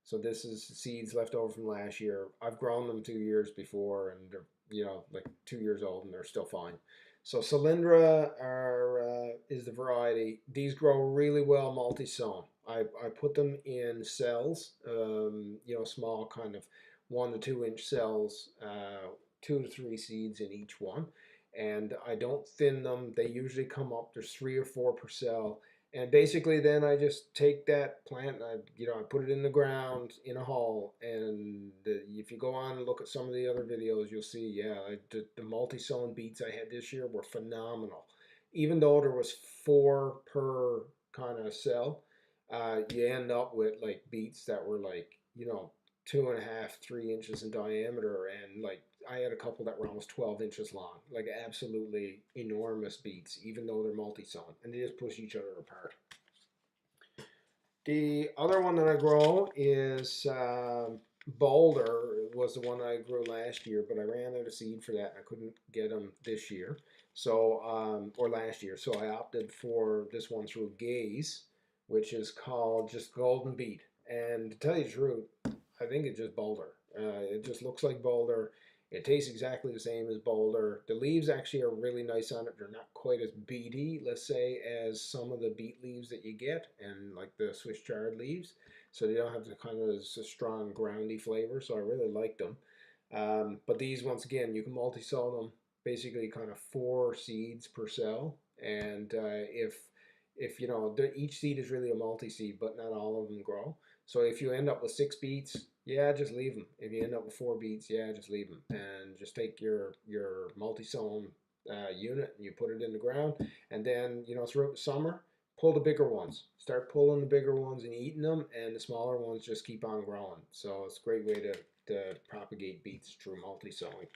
So this is seeds left over from last year. I've grown them 2 years before, and they're like 2 years old, and they're still fine. So Solyndra is the variety. These grow really well multi-sown. I put them in cells, small kind of 1 to 2 inch cells, 2 to 3 seeds in each one, and I don't thin them. They usually come up. There's 3 or 4 per cell. And basically, then I just take that plant, and I put it in the ground in a hole. And if you go on and look at some of the other videos, you'll see, yeah, the multi-sown beets I had this year were phenomenal. Even though there was 4 per kind of cell, you end up with like beets that were like 2.5, 3 inches in diameter, and like I had a couple that were almost 12 inches long, like absolutely enormous beets, even though they're multi-sown, and they just push each other apart. The other one that I grow is Boulder. It was the one I grew last year, but I ran out of seed for that. I couldn't get them this year, so or last year, so I opted for this one through Gaze, which is called just Golden Beet. And to tell you the truth, I think it's just Boulder. It just looks like Boulder. It tastes exactly the same as Boulder. The leaves actually are really nice on it. They're not quite as beety, let's say, as some of the beet leaves that you get, and like the Swiss chard leaves. So they don't have the kind of strong groundy flavor. So I really like them. But these, once again, you can multi-sow them. Basically, kind of 4 seeds per cell, and if each seed is really a multi-seed, but not all of them grow. So if you end up with 6 beets, yeah, just leave them. If you end up with 4 beets, yeah, just leave them. And just take your multi-sown unit and you put it in the ground. And then, throughout the summer, pull the bigger ones. Start pulling the bigger ones and eating them, and the smaller ones just keep on growing. So it's a great way to propagate beets through multi-sowing.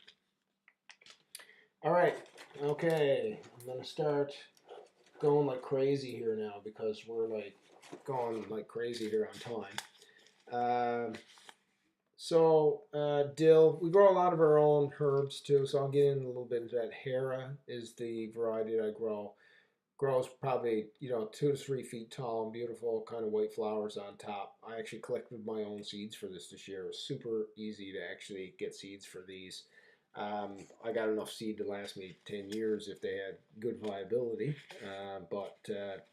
All right, okay, I'm going to start going like crazy here now because we're like going like crazy here on time. Dill. We grow a lot of our own herbs too, so I'll get in a little bit into that. Hera is the variety that I grow. Grows probably 2 to 3 feet tall and beautiful, kind of white flowers on top. I actually collected my own seeds for this year. It was super easy to actually get seeds for these. I got enough seed to last me 10 years if they had good viability.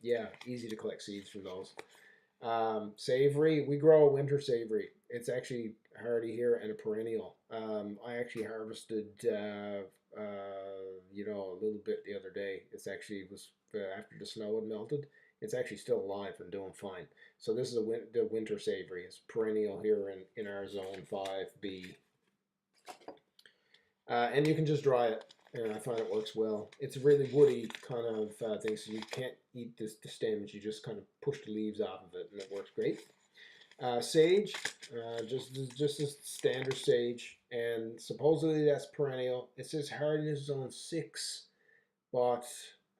Yeah, easy to collect seeds from those. Savory, we grow a winter savory. It's actually hardy here and a perennial. I actually harvested, a little bit the other day. It's actually was after the snow had melted. It's actually still alive and doing fine. So this is the winter savory. It's perennial here in our zone 5B. And you can just dry it, and I find it works well. It's a really woody kind of thing, so you can't eat the stems. You just kind of push the leaves off of it, and it works great. Sage, just a standard sage, and supposedly that's perennial. It says hardiness zone 6, but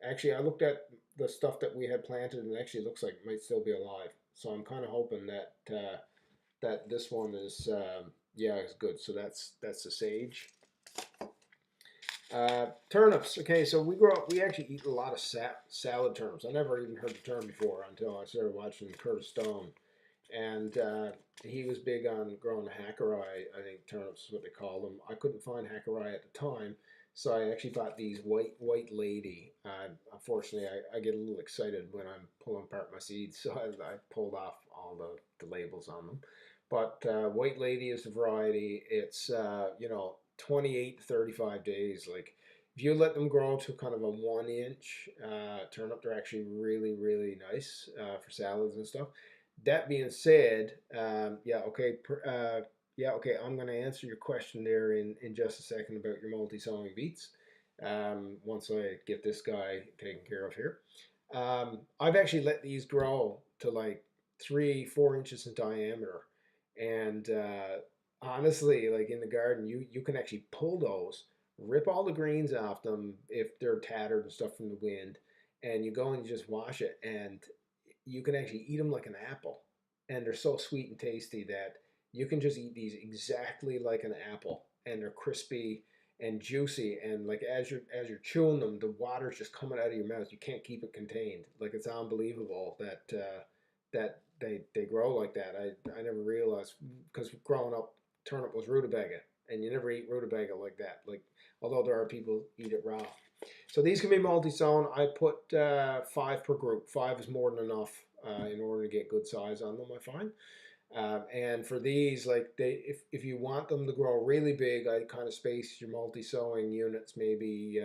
actually I looked at the stuff that we had planted, and it actually looks like it might still be alive. So I'm kind of hoping that that this one is is good. So that's the sage. Turnips. Okay, so we actually eat a lot of salad turnips. I never even heard the term before until I started watching Curtis Stone, and he was big on growing hackerai. I think turnips is what they call them. I couldn't find hackerai at the time, so I actually bought these white lady. Unfortunately, I get a little excited when I'm pulling apart my seeds, so I pulled off all the labels on them. But white lady is the variety. It's 28 to 35 days. Like if you let them grow to kind of a 1 inch turnip, they're actually really, really nice for salads and stuff. That being said, okay, I'm going to answer your question there in just a second about your multi-sowing beets once I get this guy taken care of here. I've actually let these grow to like 3-4 inches in diameter, and honestly, like in the garden, you can actually pull those, rip all the greens off them if they're tattered and stuff from the wind, and you go and you just wash it, and you can actually eat them like an apple, and they're so sweet and tasty that you can just eat these exactly like an apple, and they're crispy and juicy, and like as you're chewing them, the water's just coming out of your mouth. You can't keep it contained. Like it's unbelievable that they grow like that. I never realized because growing up, turnip was rutabaga, and you never eat rutabaga like that. Like although there are people eat it raw. So these can be multi-sown. I put 5 per group. 5 is more than enough in order to get good size on them, I find. And for these, like if you want them to grow really big, I kind of space your multi-sowing units maybe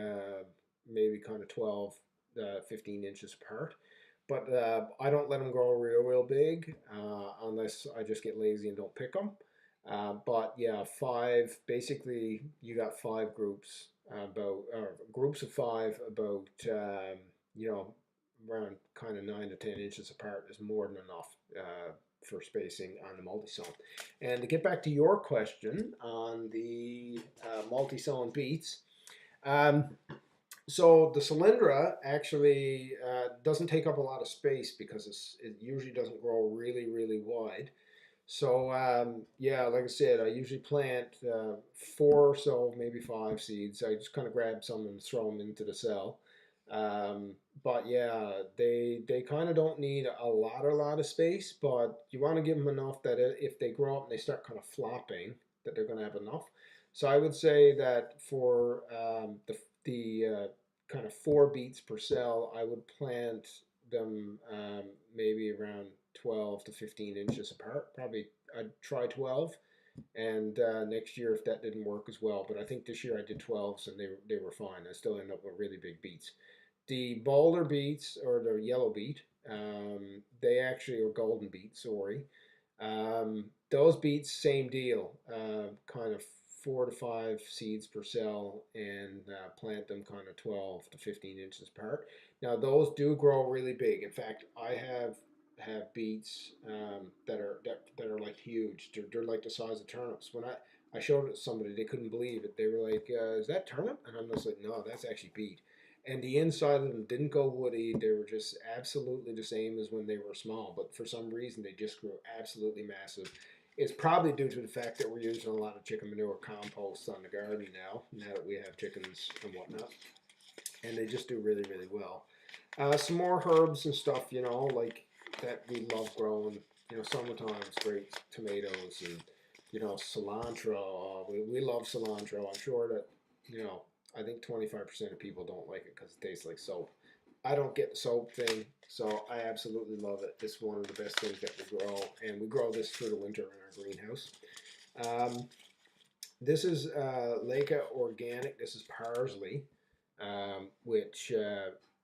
kind of 12, 15 inches apart. But I don't let them grow real big unless I just get lazy and don't pick them. But yeah, 5. Basically, you got 5 groups, about groups of 5, about around kind of 9 to 10 inches apart is more than enough for spacing on the multi-sown. And to get back to your question on the multi-sown beets, so the Solyndra actually doesn't take up a lot of space because it usually doesn't grow really wide. So like I said, I usually plant 4 or so, maybe 5 seeds. I just kind of grab some and throw them into the cell. But yeah, they kind of don't need a lot of space, but you want to give them enough that if they grow up and they start kind of flopping, that they're going to have enough. So I would say that for the kind of 4 beets per cell, I would plant them maybe around 12 to 15 inches apart. Probably I'd try 12, and next year if that didn't work as well. But I think this year I did 12s and they were fine. I still end up with really big beets. The boulder beets or the yellow beet, they actually are golden beet. Sorry, those beets same deal. Kind of 4 to 5 seeds per cell, and plant them kind of 12 to 15 inches apart. Now those do grow really big. In fact, I have beets that are like huge. They're like the size of turnips. When I showed it to somebody, they couldn't believe it. They were like, "Is that turnip?" And I'm just like, "No, that's actually beet." and the inside of them didn't go woody. They were just absolutely the same as when they were small, but for some reason they just grew absolutely massive. It's probably due to the fact that we're using a lot of chicken manure compost on the garden now that we have chickens and whatnot, and they just do really, really well. Some more herbs and stuff, like that we love growing. Summertime it's great tomatoes and cilantro. We love cilantro. I'm sure that I think 25% of people don't like it because it tastes like soap. I don't get the soap thing, so I absolutely love it. It's one of the best things that we grow, and we grow this through the winter in our greenhouse. This is Leica Organic. This is parsley, which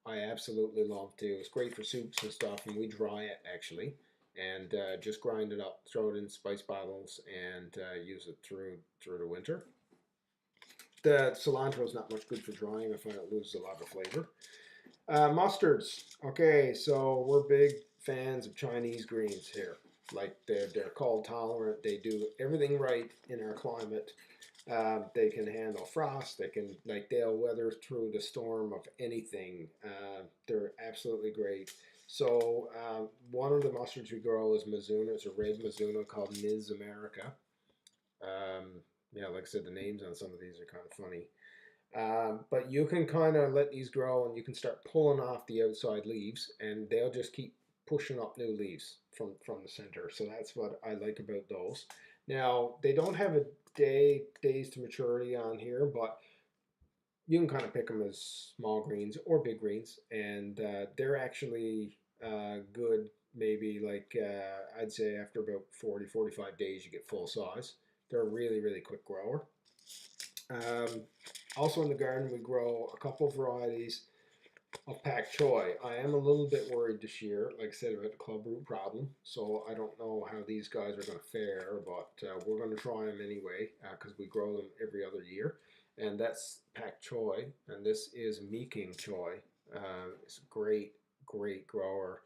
I absolutely love too. It's great for soups and stuff, and we dry it actually, and just grind it up, throw it in spice bottles, and use it through the winter. The cilantro is not much good for drying. I find it loses a lot of flavor. Mustards. Okay, so we're big fans of Chinese greens here. Like they're cold tolerant. They do everything right in our climate. They can handle frost. They'll weather through the storm of anything. They're absolutely great. So one of the mustards we grow is Mizuna. It's a red Mizuna called Ms. America. Yeah, like I said, the names on some of these are kind of funny. But you can kind of let these grow and you can start pulling off the outside leaves and they'll just keep pushing up new leaves from the center. So that's what I like about those. Now, they don't have a days to maturity on here, but you can kind of pick them as small greens or big greens, and they're actually good. Maybe like I'd say after about 40-45 days you get full size. They're a really, really quick grower. Also in the garden we grow a couple of varieties of Pak Choy. I am a little bit worried this year, like I said, about the clubroot problem. So I don't know how these guys are going to fare, but we're going to try them anyway because we grow them every other year. And that's Pak Choy, and this is Meeking Choy. It's a great, great grower.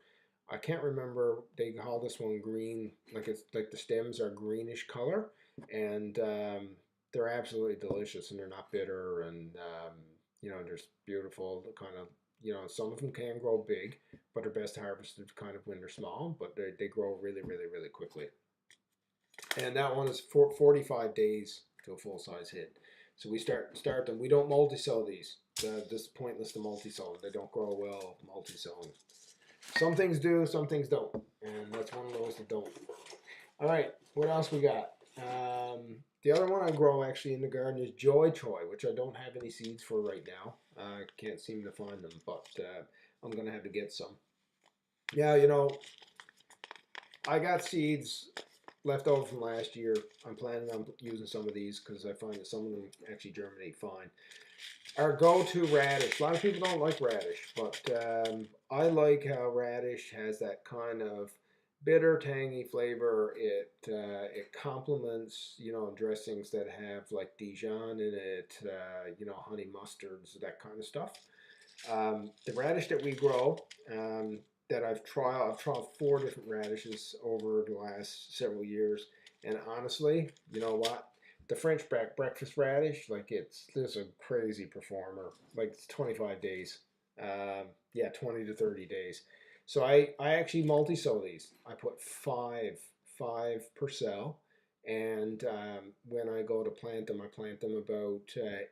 I can't remember, they call this one green, like it's like the stems are greenish color, and they're absolutely delicious, and they're not bitter, and they're beautiful. Kind of, some of them can grow big, but they're best harvested kind of when they're small. But they grow really, really, really quickly. And that one is 45 days to a full size hit. So we start them. We don't multi-sow these. This is pointless to multi-sow them. They don't grow well multi-sowing. Some things do, some things don't, and that's one of those that don't. All right, what else we got? The other one I grow actually in the garden is Joy Choy, which I don't have any seeds for right now. I can't seem to find them, but I'm going to have to get some. Yeah, I got seeds left over from last year. I'm planning on using some of these because I find that some of them actually germinate fine. Our go-to radish. A lot of people don't like radish, but I like how radish has that kind of bitter, tangy flavor. It complements, dressings that have like Dijon in it, honey mustards, that kind of stuff. The radish that we grow, that I've tried 4 different radishes over the last several years, and honestly, you know what? The French breakfast radish, like this is a crazy performer. Like it's 25 days, 20 to 30 days. So I actually multi-sow these. I put five per cell, and when I go to plant them, I plant them about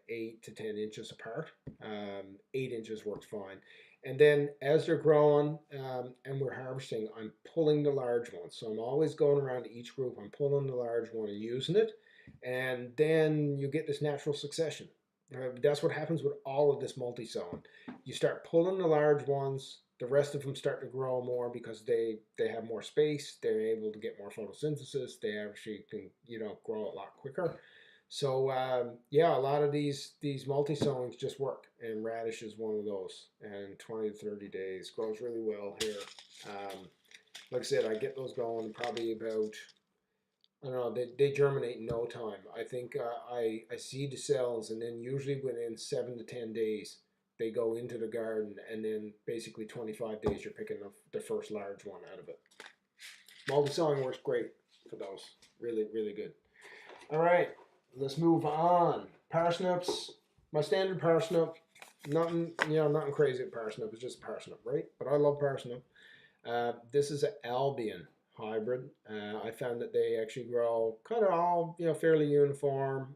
8 to 10 inches apart. 8 inches works fine. And then as they're growing and we're harvesting, I'm pulling the large ones. So I'm always going around to each group. I'm pulling the large one and using it. And then you get this natural succession. That's what happens with all of this multi-sowing. You start pulling the large ones. The rest of them start to grow more because they have more space. They're able to get more photosynthesis. They actually can, grow a lot quicker. So a lot of these multi-sowings just work, and radish is one of those. And 20 to 30 days grows really well here. Like I said, I get those going probably about, I don't know, they germinate in no time. I think I seed the cells, and then usually within 7 to 10 days they go into the garden, and then basically 25 days you're picking up the first large one out of it. Multi-sowing works great for those. Really, really good. All right. Let's move on. Parsnips. My standard parsnip Nothing, nothing crazy at parsnip. It's just parsnip, right? But I love parsnip. This is an Albion hybrid. I found that they actually grow kind of all, fairly uniform.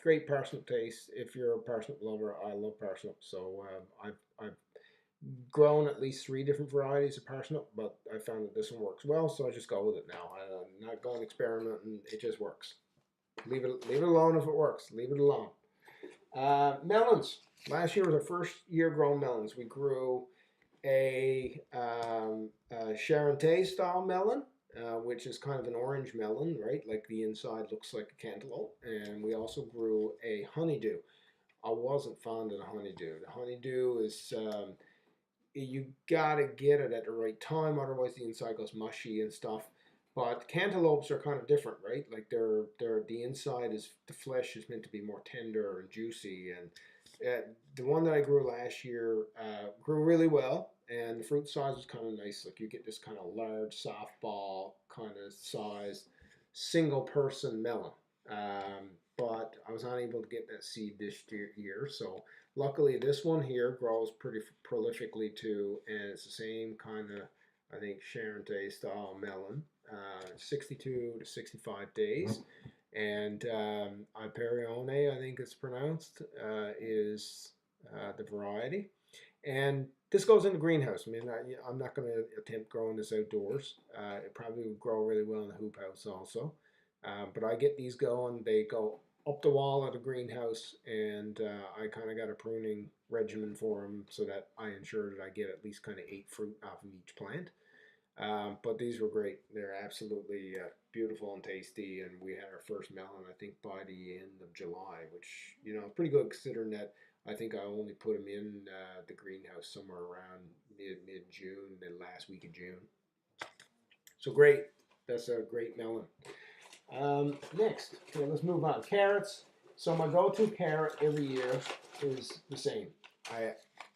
Great parsnip taste. If you're a parsnip lover, I love parsnip. So I've grown at least 3 different varieties of parsnip, but I found that this one works well, so I just go with it now. I'm not going experimenting. It just works. Leave it alone if it works. Leave it alone. Melons. Last year was our first year growing melons. We grew a Charente style melon, which is kind of an orange melon, right? Like the inside looks like a cantaloupe. And we also grew a honeydew. I wasn't fond of the honeydew. The honeydew is you gotta get it at the right time, otherwise the inside goes mushy and stuff. But cantaloupes are kind of different, right? Like the inside is the flesh is meant to be more tender and juicy, and the one that I grew last year grew really well, and the fruit size was kind of nice. Like you get this kind of large softball kind of size single person melon. But I was unable to get that seed this year, so luckily this one here grows pretty prolifically too, and it's the same kind of, I think, Charente style melon. 62 to 65 days. And Hyperione, I think it's pronounced, is the variety. And this goes in the greenhouse. I mean, I'm not going to attempt growing this outdoors. It probably would grow really well in the hoop house also. But I get these going. They go up the wall of the greenhouse, and I kind of got a pruning regimen for them so that I ensure that I get at least kind of 8 fruit off of each plant. But these were great. They're absolutely beautiful and tasty, and we had our first melon, I think, by the end of July, which, pretty good considering that I think I only put them in the greenhouse somewhere around mid-June, the last week of June. So great. That's a great melon. Next, okay, let's move on. Carrots. So my go-to carrot every year is the same.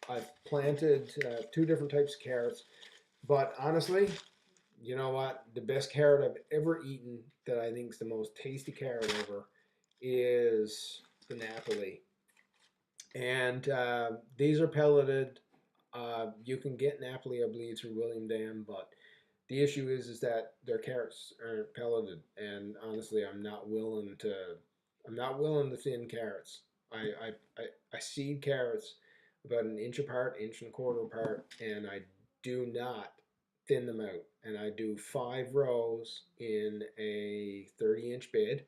I've planted 2 different types of carrots. But honestly, you know what? The best carrot I've ever eaten that I think is the most tasty carrot ever is the Napoli. And these are pelleted. You can get Napoli, I believe, through William Dam, but the issue is that their carrots aren't pelleted. And honestly, I'm not willing to thin carrots. I seed carrots about an inch apart, inch and a quarter apart, and I do not thin them out. And I do 5 rows in a 30-inch bed,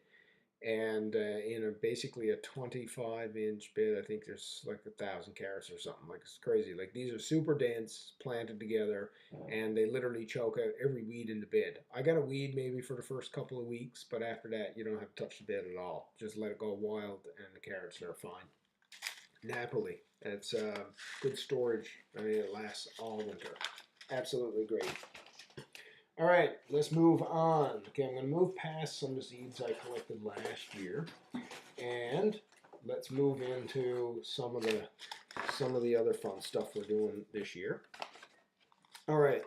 and in basically a 25-inch bed, I think there's like 1,000 carrots or something. Like, it's crazy. Like, these are super dense, planted together, and they literally choke out every weed in the bed. I got a weed maybe for the first couple of weeks, but after that, you don't have to touch the bed at all. Just let it go wild, and the carrots are fine. Napoli. It's good storage. I mean, it lasts all winter. Absolutely great. All right, let's move on. Okay, I'm going to move past some of the seeds I collected last year, and let's move into some of the other fun stuff we're doing this year. All right,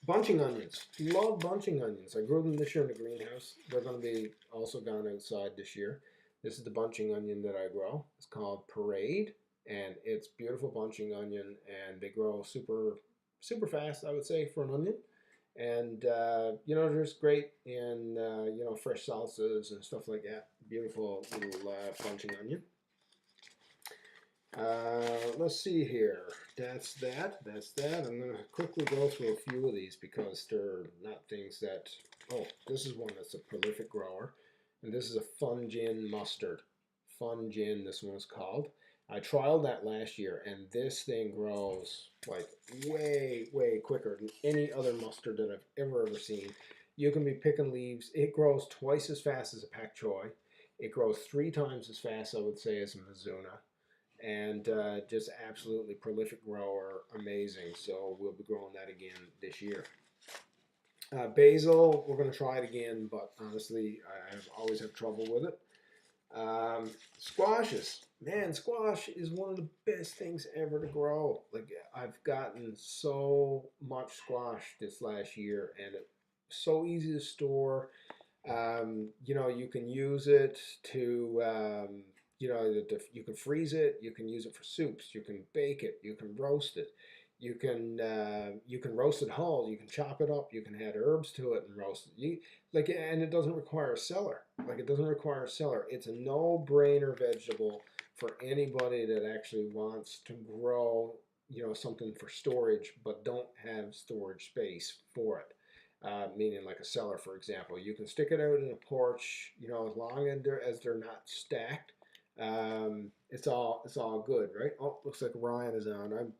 bunching onions. Love bunching onions. I grew them this year in the greenhouse. They're going to be also gone outside this year. This is the bunching onion that I grow. It's called Parade, and it's beautiful bunching onion, and they grow super fast, I would say, for an onion. And they're just great in fresh salsas and stuff like that. Beautiful little bunching onion. Let's see here. That's that. I'm going to quickly go through a few of these because they're not things that... Oh, this is one that's a prolific grower. And this is a Fun Gin mustard. Fun Gin, this one is called. I trialed that last year, and this thing grows like way quicker than any other mustard that I've ever seen. You can be picking leaves. It grows twice as fast as a Pak Choy. It grows 3 times as fast, I would say, as a Mizuna. And just absolutely prolific grower, amazing. So we'll be growing that again this year. Basil, we're going to try it again, but honestly, I always have trouble with it. Squashes. Man, squash is one of the best things ever to grow. Like, I've gotten so much squash this last year, and it's so easy to store. You can use it to, you know, you can freeze it, you can use it for soups, you can bake it, you can roast it, you can roast it whole, you can chop it up, you can add herbs to it and roast it. And it doesn't require a cellar. Like it doesn't require a cellar. It's a no-brainer vegetable for anybody that actually wants to grow, you know, something for storage, but don't have storage space for it. Meaning like a cellar, for example. You can stick it out in a porch, you know, as long as they're not stacked. It's all good, right? Oh, looks like Ryan is on. I'm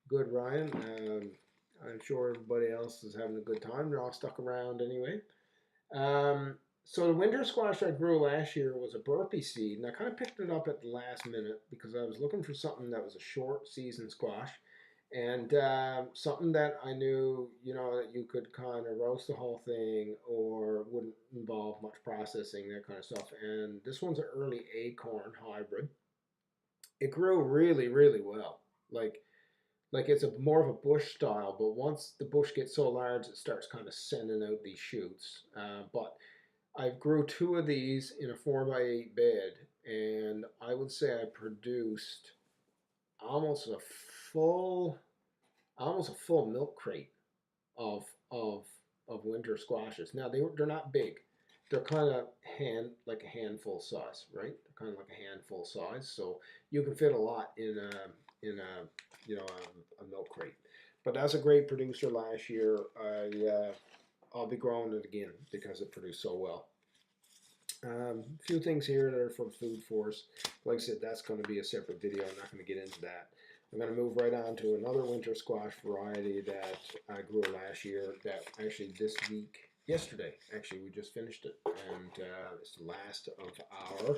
good, Ryan. I'm sure everybody else is having a good time. They're all stuck around anyway. So the winter squash I grew last year was a burpee seed, and I kind of picked it up at the last minute because I was looking for something that was a short season squash, and something that I knew, you know, that you could kind of roast the whole thing or wouldn't involve much processing, that kind of stuff. And this one's an early acorn hybrid. It grew really, really well. Like it's a more of a bush style, but once the bush gets so large, it starts kind of sending out these shoots. But I grew two of these in a 4x8 bed, and I would say I produced almost a full, almost a full milk crate of of of winter squashes. Now they're not big. They're kind of like a handful size, right? They're kind of like a handful size, so you can fit a lot in a you know a milk crate. But that's a great producer last year. I'll be growing it again because it produced so well. A few things here that are from Food Force. Like I said, that's going to be a separate video. I'm not going to get into that. I'm going to move right on to another winter squash variety that I grew last year that actually this week, yesterday, actually, we just finished it. And it's the last of our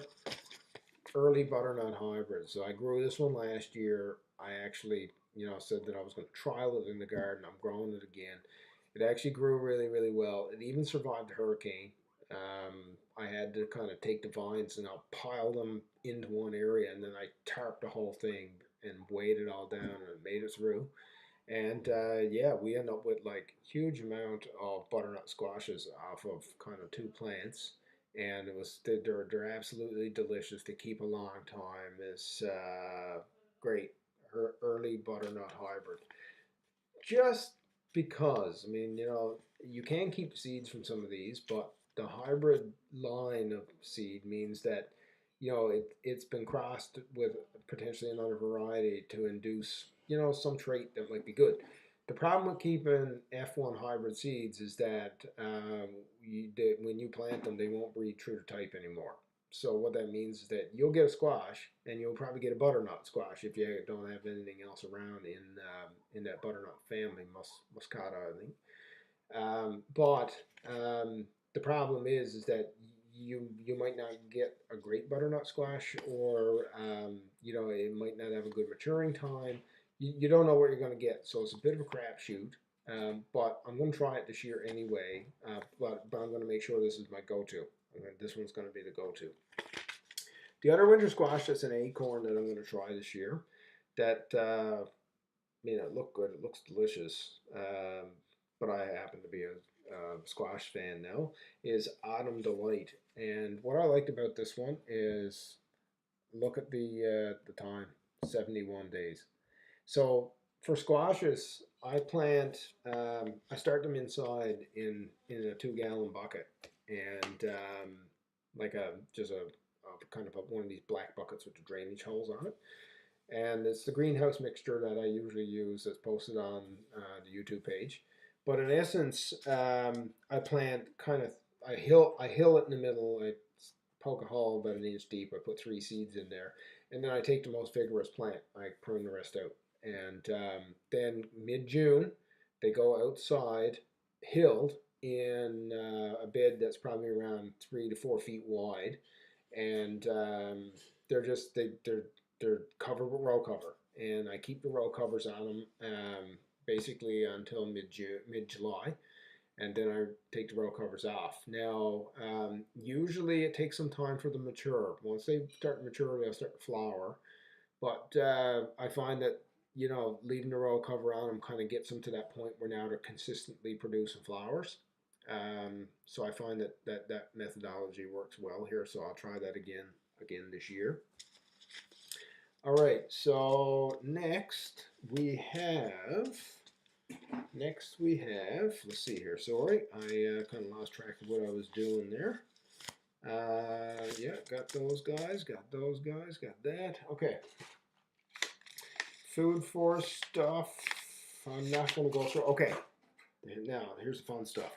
early butternut hybrid. So I grew this one last year. I actually, you know, said that I was going to trial it in the garden. I'm growing it again. It actually grew really, really well. It even survived the hurricane. I had to kind of take the vines and I'll pile them into one area, and then I tarped the whole thing and weighed it all down, and it made it through. And yeah, we end up with like huge amount of butternut squashes off of kind of two plants, and they're absolutely delicious to keep a long time. It's great early butternut hybrid. Just because, I mean, you know, you can keep seeds from some of these, but the hybrid line of seed means that, you know, it's been crossed with potentially another variety to induce, you know, some trait that might be good. The problem with keeping F1 hybrid seeds is that when you plant them, they won't breed true to type anymore. So what that means is that you'll get a squash, and you'll probably get a butternut squash if you don't have anything else around in that butternut family, muscata, I think. But the problem is that you might not get a great butternut squash, or you know, it might not have a good maturing time. You don't know what you're going to get, so it's a bit of a crapshoot. But I'm going to try it this year anyway. But I'm going to make sure this is my go-to. This one's going to be the go-to. The other winter squash that's an acorn that I'm going to try this year, that may not look good. It looks delicious, but I happen to be a squash fan now, is Autumn Delight. And what I liked about this one is, look at the time, 71 days. So for squashes, I start them inside in a 2-gallon bucket, and like just a kind of one of these black buckets with the drainage holes on it. And it's the greenhouse mixture that I usually use that's posted on the YouTube page. But in essence, I plant I hill it in the middle. I poke a hole about 1 inch deep. I put 3 seeds in there, and then I take the most vigorous plant. I prune the rest out, and then mid-June they go outside, hilled in a bed that's probably around 3 to 4 feet wide, and they're covered with row cover, and I keep the row covers on them basically until mid-July, and then I take the row covers off. Now, usually it takes some time for them to mature. Once they start to mature, they'll start to flower, but I find that, you know, leaving the row cover on them kind of gets them to that point where now they're consistently producing flowers. So I find that methodology works well here, so I'll try that again this year. All right, so next we have, let's see here, sorry, I kind of lost track of what I was doing there. Yeah, got those guys, got that. Okay, food for stuff. I'm not going to go through. Okay, now here's the fun stuff.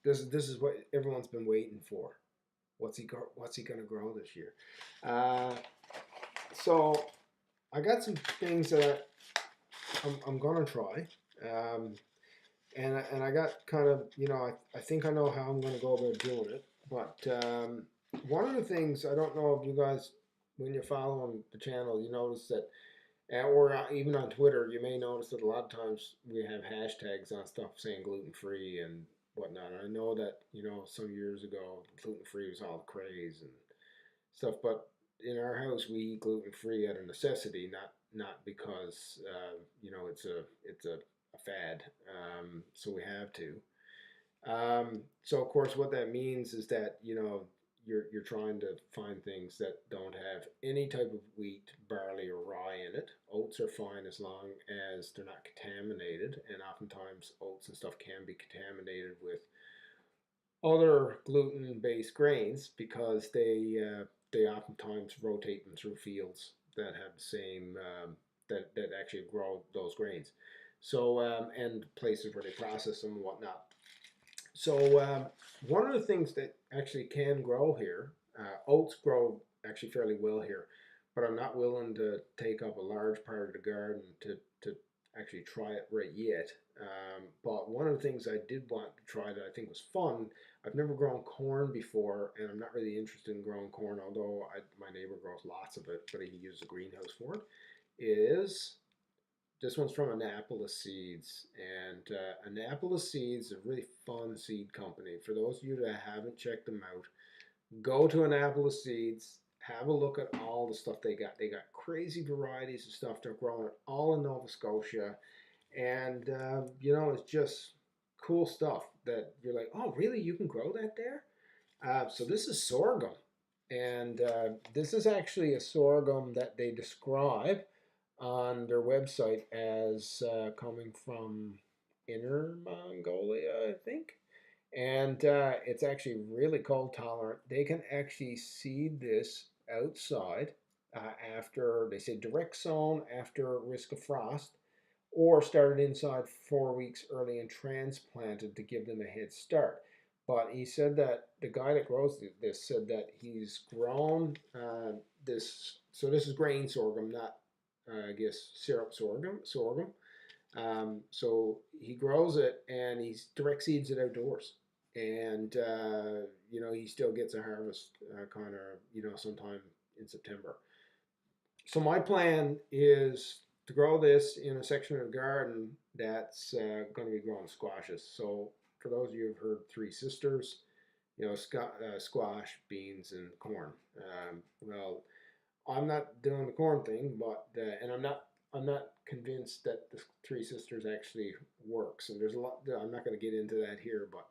This is what everyone's been waiting for. What's he going to grow this year? So I got some things that I'm going to try. And I got kind of, I think I know how I'm going to go about doing it. But one of the things, I don't know if you guys, when you're following the channel, you notice that, or even on Twitter, you may notice that a lot of times we have hashtags on stuff saying gluten-free and whatnot. And I know that, some years ago, gluten-free was all the craze and stuff. But in our house, we eat gluten-free out of necessity, not because, it's a fad, so we have to. So of course, what that means is that you're trying to find things that don't have any type of wheat, barley, or rye in it. Oats are fine as long as they're not contaminated, and oftentimes oats and stuff can be contaminated with other gluten-based grains because they oftentimes rotate them through fields that have the same that actually grow those grains. So and places where they process them and whatnot. So one of the things that actually can grow here, oats grow actually fairly well here, but I'm not willing to take up a large part of the garden to actually try it right yet. But one of the things I did want to try that I think was fun, I've never grown corn before, and I'm not really interested in growing corn, although my neighbor grows lots of it, but he uses a greenhouse for it, is this one's from Annapolis Seeds, and Annapolis Seeds is a really fun seed company. For those of you that haven't checked them out, go to Annapolis Seeds, have a look at all the stuff they got. They got crazy varieties of stuff. They're growing it all in Nova Scotia, and it's just cool stuff that you're like, oh, really? You can grow that there? So this is sorghum, and this is actually a sorghum that they describe on their website as coming from Inner Mongolia, I think. And it's actually really cold tolerant. They can actually seed this outside after, they say, direct sown after risk of frost, or started inside 4 weeks early and transplanted to give them a head start. But he said that the guy that grows this said that he's grown this. So this is grain sorghum, not I guess syrup sorghum. So he grows it and he direct seeds it outdoors, and he still gets a harvest kind of sometime in September. So my plan is to grow this in a section of the garden that's going to be growing squashes. So for those of you who've heard Three Sisters, squash, beans, and corn. Well, I'm not doing the corn thing, but and I'm not convinced that the Three Sisters actually works. And there's a lot. I'm not going to get into that here, but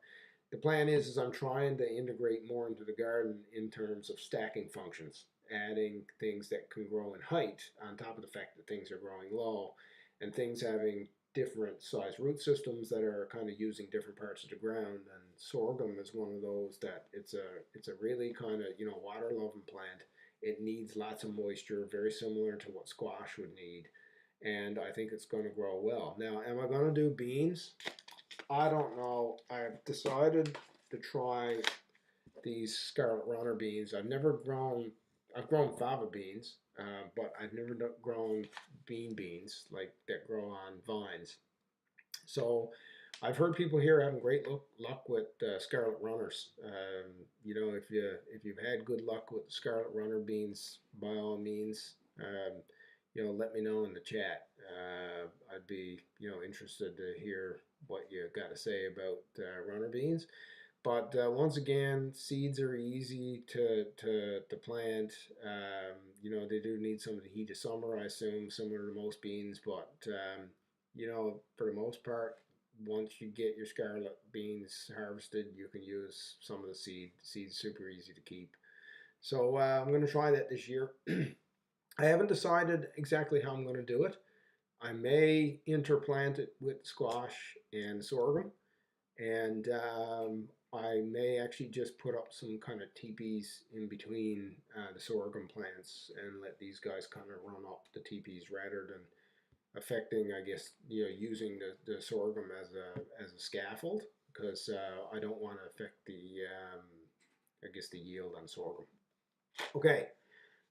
the plan is I'm trying to integrate more into the garden in terms of stacking functions, adding things that can grow in height on top of the fact that things are growing low, and things having different size root systems that are kind of using different parts of the ground. And sorghum is one of those that it's a really kind of water loving plant. It needs lots of moisture, very similar to what squash would need, and I think it's going to grow well. Now, am I going to do beans? I don't know. I've decided to try these Scarlet Runner beans. I've grown fava beans, but I've never grown beans like that grow on vines. So I've heard people here having great luck with Scarlet Runners. If you've had good luck with the Scarlet Runner beans, by all means, let me know in the chat. I'd be interested to hear what you got to say about runner beans. But once again, seeds are easy to plant. They do need some of the heat of summer, I assume, similar to most beans. But for the most part, once you get your scarlet beans harvested, you can use some of the seed. The seed's super easy to keep. So I'm going to try that this year. I haven't decided exactly how I'm going to do it. I may interplant it with squash and sorghum, and I may actually just put up some kind of teepees in between the sorghum plants and let these guys kind of run up the teepees rather than affecting, I guess, using the sorghum as a scaffold, because I don't want to affect the I guess the yield on sorghum. Okay,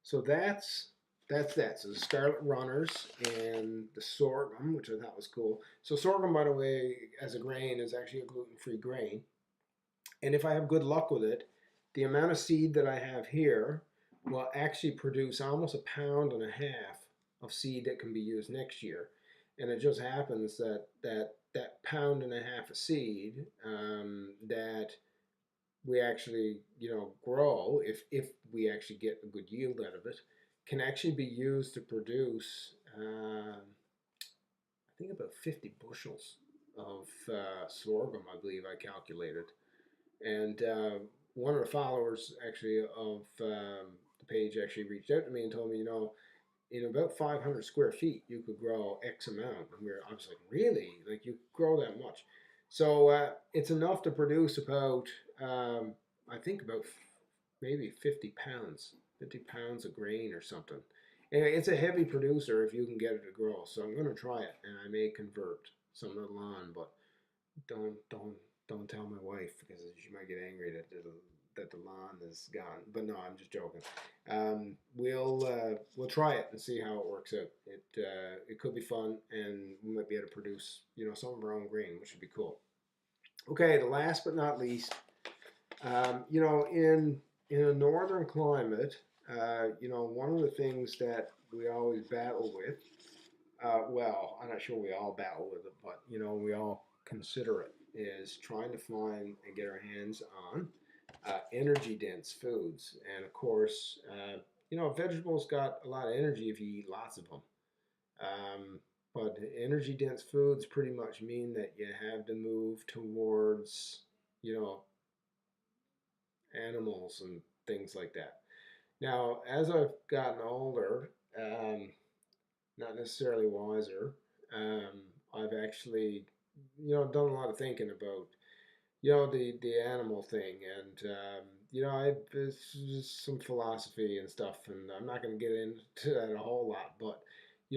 so that's that. So the Scarlet Runners and the sorghum, which I thought was cool. So sorghum, by the way, as a grain, is actually a gluten-free grain. And if I have good luck with it, the amount of seed that I have here will actually produce almost 1.5 pounds of seed that can be used next year. And it just happens that that pound and a half of seed that we actually grow, if we actually get a good yield out of it, can actually be used to produce I think about 50 bushels of sorghum, I believe I calculated. And one of the followers actually of the page actually reached out to me and told me, in about 500 square feet, you could grow X amount. And I was like, really? Like, you grow that much? So it's enough to produce about, I think about maybe 50 pounds, 50 pounds of grain or something. Anyway, it's a heavy producer if you can get it to grow. So I'm going to try it, and I may convert some of the lawn, but don't don't don't tell my wife because she might get angry that the lawn is gone. But no, I'm just joking. We'll try it and see how it works out. It could be fun, and we might be able to produce some of our own grain, which would be cool. Okay, the last but not least, in a northern climate, one of the things that we always battle with, well, I'm not sure we all battle with it, but we all consider it, is trying to find and get our hands on energy dense foods. And of course, vegetables got a lot of energy if you eat lots of them. But energy dense foods pretty much mean that you have to move towards, you know, animals and things like that. Now, as I've gotten older, not necessarily wiser, I've actually, done a lot of thinking about, the animal thing, and there's just some philosophy and stuff, and I'm not going to get into that a whole lot, but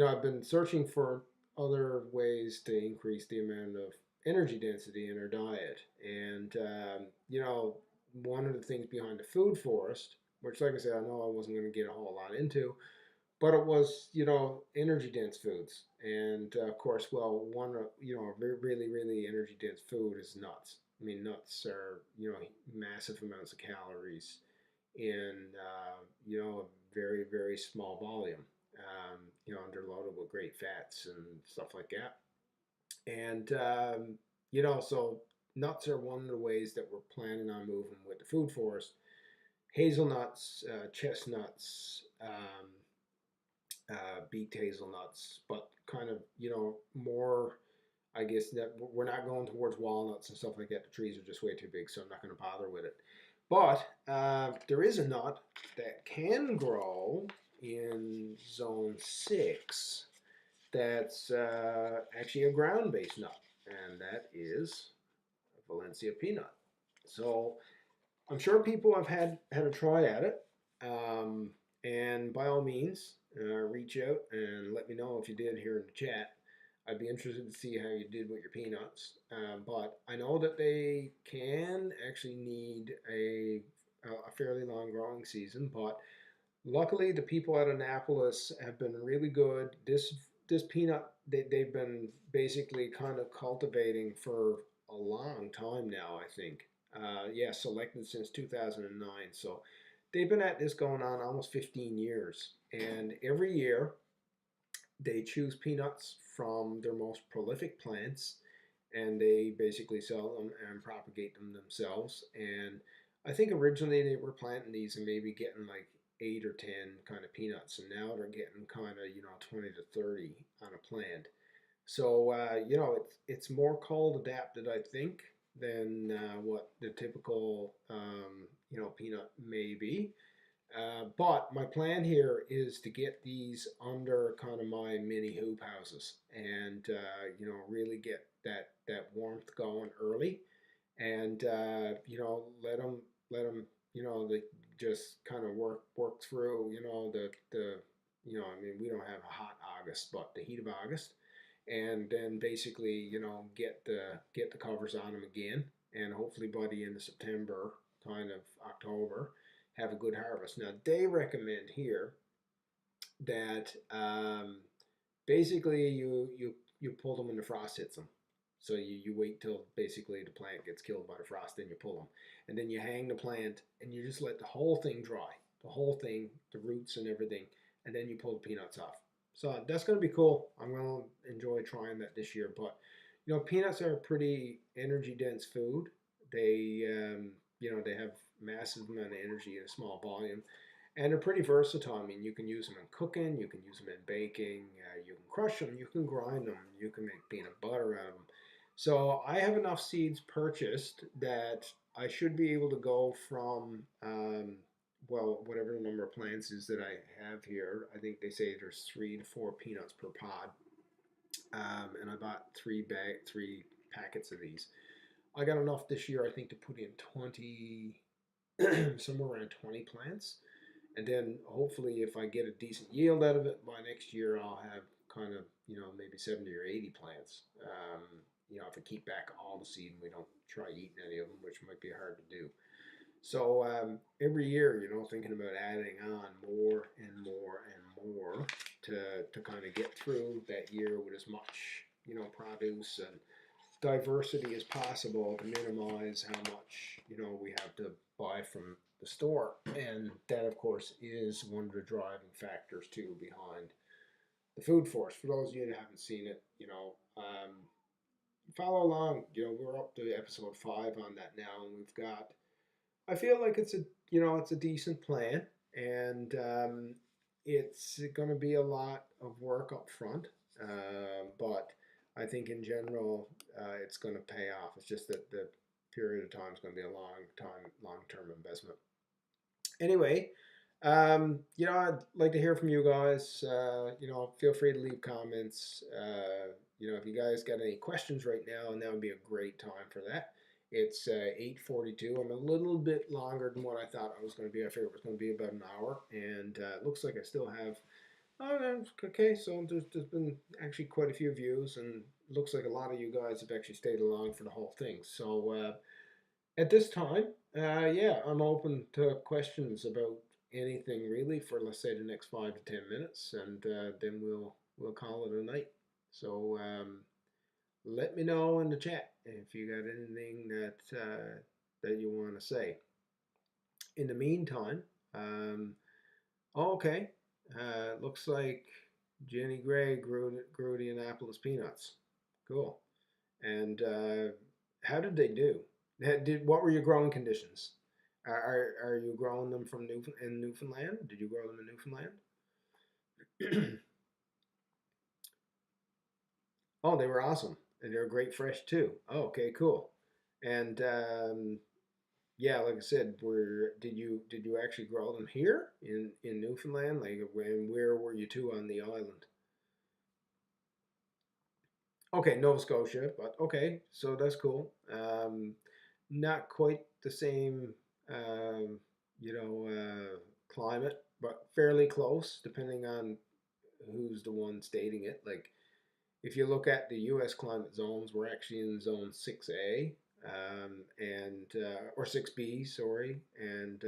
I've been searching for other ways to increase the amount of energy density in our diet, and one of the things behind the food forest, which, like I said, I know I wasn't going to get a whole lot into, but it was energy dense foods, and of course, well, one really really energy dense food is nuts. I mean, nuts are massive amounts of calories in a very very small volume. Underloaded with great fats and stuff like that, and so nuts are one of the ways that we're planning on moving with the food forest. Hazelnuts, chestnuts. Beaked hazelnuts, but kind of more. I guess that we're not going towards walnuts and stuff like that. The trees are just way too big, so I'm not going to bother with it. But there is a nut that can grow in Zone 6 that's actually a ground-based nut, and that is Valencia Peanut. So I'm sure people have had a try at it, and by all means, reach out and let me know if you did here in the chat. I'd be interested to see how you did with your peanuts. But I know that they can actually need a fairly long growing season. But luckily, the people at Annapolis have been really good. This peanut they've been basically kind of cultivating for a long time now, I think. Yeah, selected since 2009. So they've been at this going on almost 15 years. And every year they choose peanuts from their most prolific plants and they basically sell them and propagate them themselves. And I think originally they were planting these and maybe getting like 8 or 10 kind of peanuts, and now they're getting kind of 20 to 30 on a plant. So it's more cold adapted, I think, than what the typical peanut may be. But my plan here is to get these under kind of my mini hoop houses, and you know, really get that warmth going early, and you know, let them you know, they just kind of work through, you know, the you know, I mean, we don't have a hot August, but the heat of August, and then basically, you know, get the covers on them again, and hopefully by the end of September, kind of October, have a good harvest. Now they recommend here that basically you pull them when the frost hits them. So you wait till basically the plant gets killed by the frost, then you pull them, and then you hang the plant and you just let the whole thing dry, the whole thing, the roots and everything, and then you pull the peanuts off. So that's going to be cool. I'm going to enjoy trying that this year. But you know, peanuts are a pretty energy dense food. They you know, they have massive amount of energy in a small volume, and they're pretty versatile. I mean, you can use them in cooking, you can use them in baking, you can crush them, you can grind them, you can make peanut butter out of them. So I have enough seeds purchased that I should be able to go from, well, whatever the number of plants is that I have here. I think they say there's 3 to 4 peanuts per pod, and I bought three packets of these. I got enough this year, I think, to put in 20, somewhere around 20 plants. And then hopefully if I get a decent yield out of it, by next year I'll have kind of, you know, maybe 70 or 80 plants. You know, if I keep back all the seed and we don't try eating any of them, which might be hard to do. So every year, you know, thinking about adding on more and more and more to kind of get through that year with as much, you know, produce and diversity as possible to minimize how much, you know, we have to buy from the store. And that, of course, is one of the driving factors too behind the food force. For those of you that haven't seen it, you know, follow along. You know, we're up to episode 5 on that now, and we've got, I feel like it's a, you know, it's a decent plan, and it's going to be a lot of work up front, but I think in general it's going to pay off. It's just that the period of time is going to be a long-term investment. Anyway, you know, I'd like to hear from you guys. You know, feel free to leave comments. You know, if you guys got any questions right now, and that would be a great time for that. It's 8:42. I'm a little bit longer than what I thought I was going to be. I figured it was going to be about an hour, and it looks like I still have. Oh, okay. So there's been actually quite a few views, and it looks like a lot of you guys have actually stayed along for the whole thing. So at this time, yeah, I'm open to questions about anything really for, let's say, the next 5 to 10 minutes, and then we'll call it a night. So let me know in the chat if you got anything that you want to say. In the meantime, okay, looks like Jenny Gray grew the Annapolis peanuts. Cool. And how did they do? What were your growing conditions? Are you growing them from in Newfoundland? Did you grow them in Newfoundland? Oh, they were awesome, and they're great fresh too. Oh, okay, cool. And yeah, like I said, did you actually grow them here in Newfoundland? Like, where were you two on the island? Okay, Nova Scotia, but okay, so that's cool. Not quite the same, you know, climate, but fairly close, depending on who's the one stating it. Like, if you look at the U.S. climate zones, we're actually in zone 6A, and or 6B, sorry, and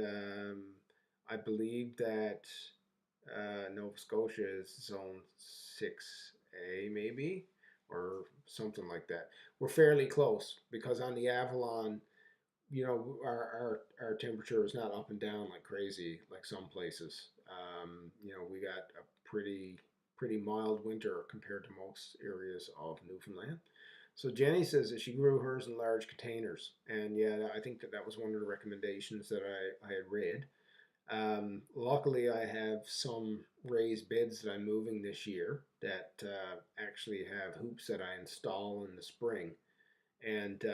I believe that Nova Scotia is zone 6A, maybe, or something like that. We're fairly close because on the Avalon, you know, our temperature is not up and down like crazy like some places. You know, we got a pretty mild winter compared to most areas of Newfoundland. So Jenny says that she grew hers in large containers, and yeah, I think that was one of the recommendations that I had read. Luckily, I have some raised beds that I'm moving this year that actually have hoops that I install in the spring, and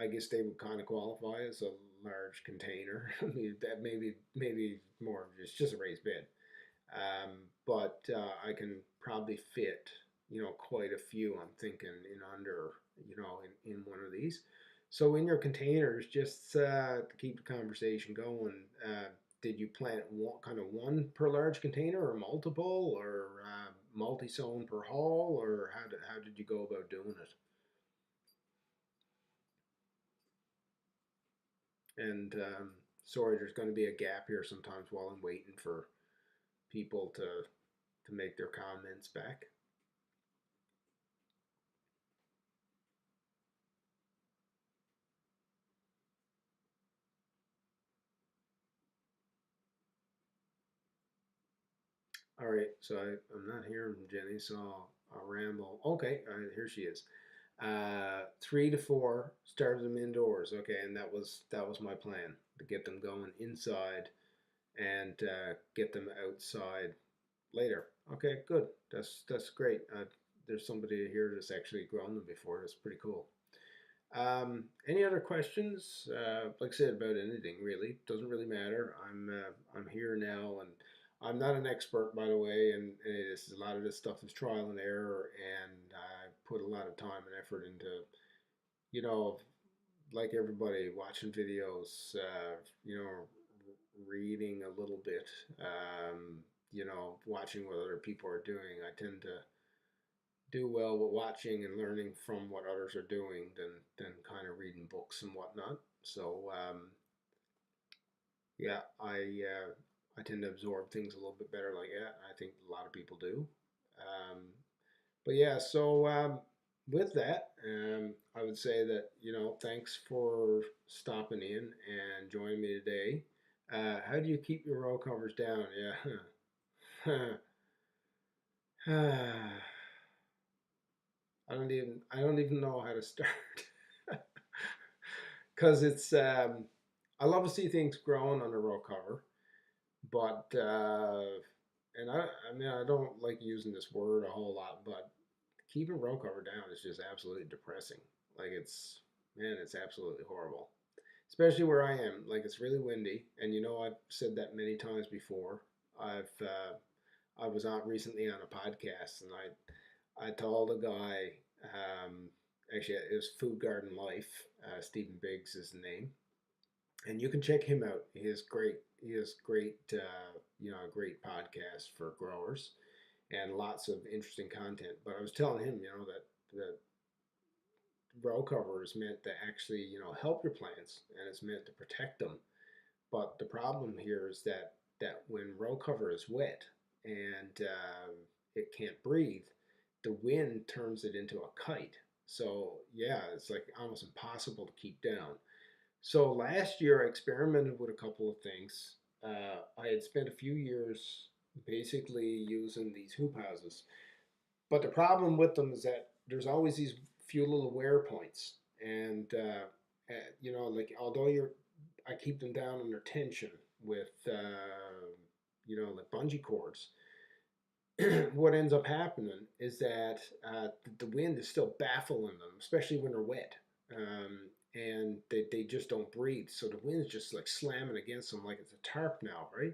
I guess they would kind of qualify as a large container. I mean, that maybe more just a raised bed. But I can probably fit, quite a few. I'm thinking in under, in one of these. So in your containers, just to keep the conversation going, did you plant one per large container, or multiple, or multi-sown per haul, or how did you go about doing it? And sorry, there's going to be a gap here sometimes while I'm waiting for people to make their comments back. All right, so I'm not hearing from Jenny, so I'll ramble. Okay, all right, here she is. 3 to 4 started them indoors. Okay, and that was my plan, to get them going inside and get them outside later. Okay, good. That's great. There's somebody here that's actually grown them before. That's pretty cool. Any other questions? Like I said, about anything really. Doesn't really matter. I'm here now, and I'm not an expert, by the way. And a lot of this stuff is trial and error, and I put a lot of time and effort into, you know, like everybody, watching videos, reading a little bit, watching what other people are doing. I tend to do well with watching and learning from what others are doing than kind of reading books and whatnot. So yeah, I tend to absorb things a little bit better like that. I think a lot of people do. Um, but yeah, so with that, I would say that thanks for stopping in and joining me today. How do you keep your row covers down? Yeah. I don't even know how to start. Because it's I love to see things growing on the row cover, but and I mean I don't like using this word a whole lot, but keeping row cover down is just absolutely depressing. Like it's absolutely horrible, especially where I am. Like it's really windy, and I've said that many times before. I was out recently on a podcast, and I told a guy, actually, it was Food Garden Life. Stephen Biggs is the name, and you can check him out. He has great, a great podcast for growers and lots of interesting content. But I was telling him, that row cover is meant to actually, help your plants, and it's meant to protect them. But the problem here is that when row cover is wet and it can't breathe, the wind turns it into a kite. So yeah, it's like almost impossible to keep down. So last year I experimented with a couple of things. I had spent a few years basically using these hoop houses, but the problem with them is that there's always these few little wear points, and like although I keep them down under tension with like bungee cords. What ends up happening is that the wind is still baffling them, especially when they're wet. And they just don't breathe. So the wind's just like slamming against them like it's a tarp now, right?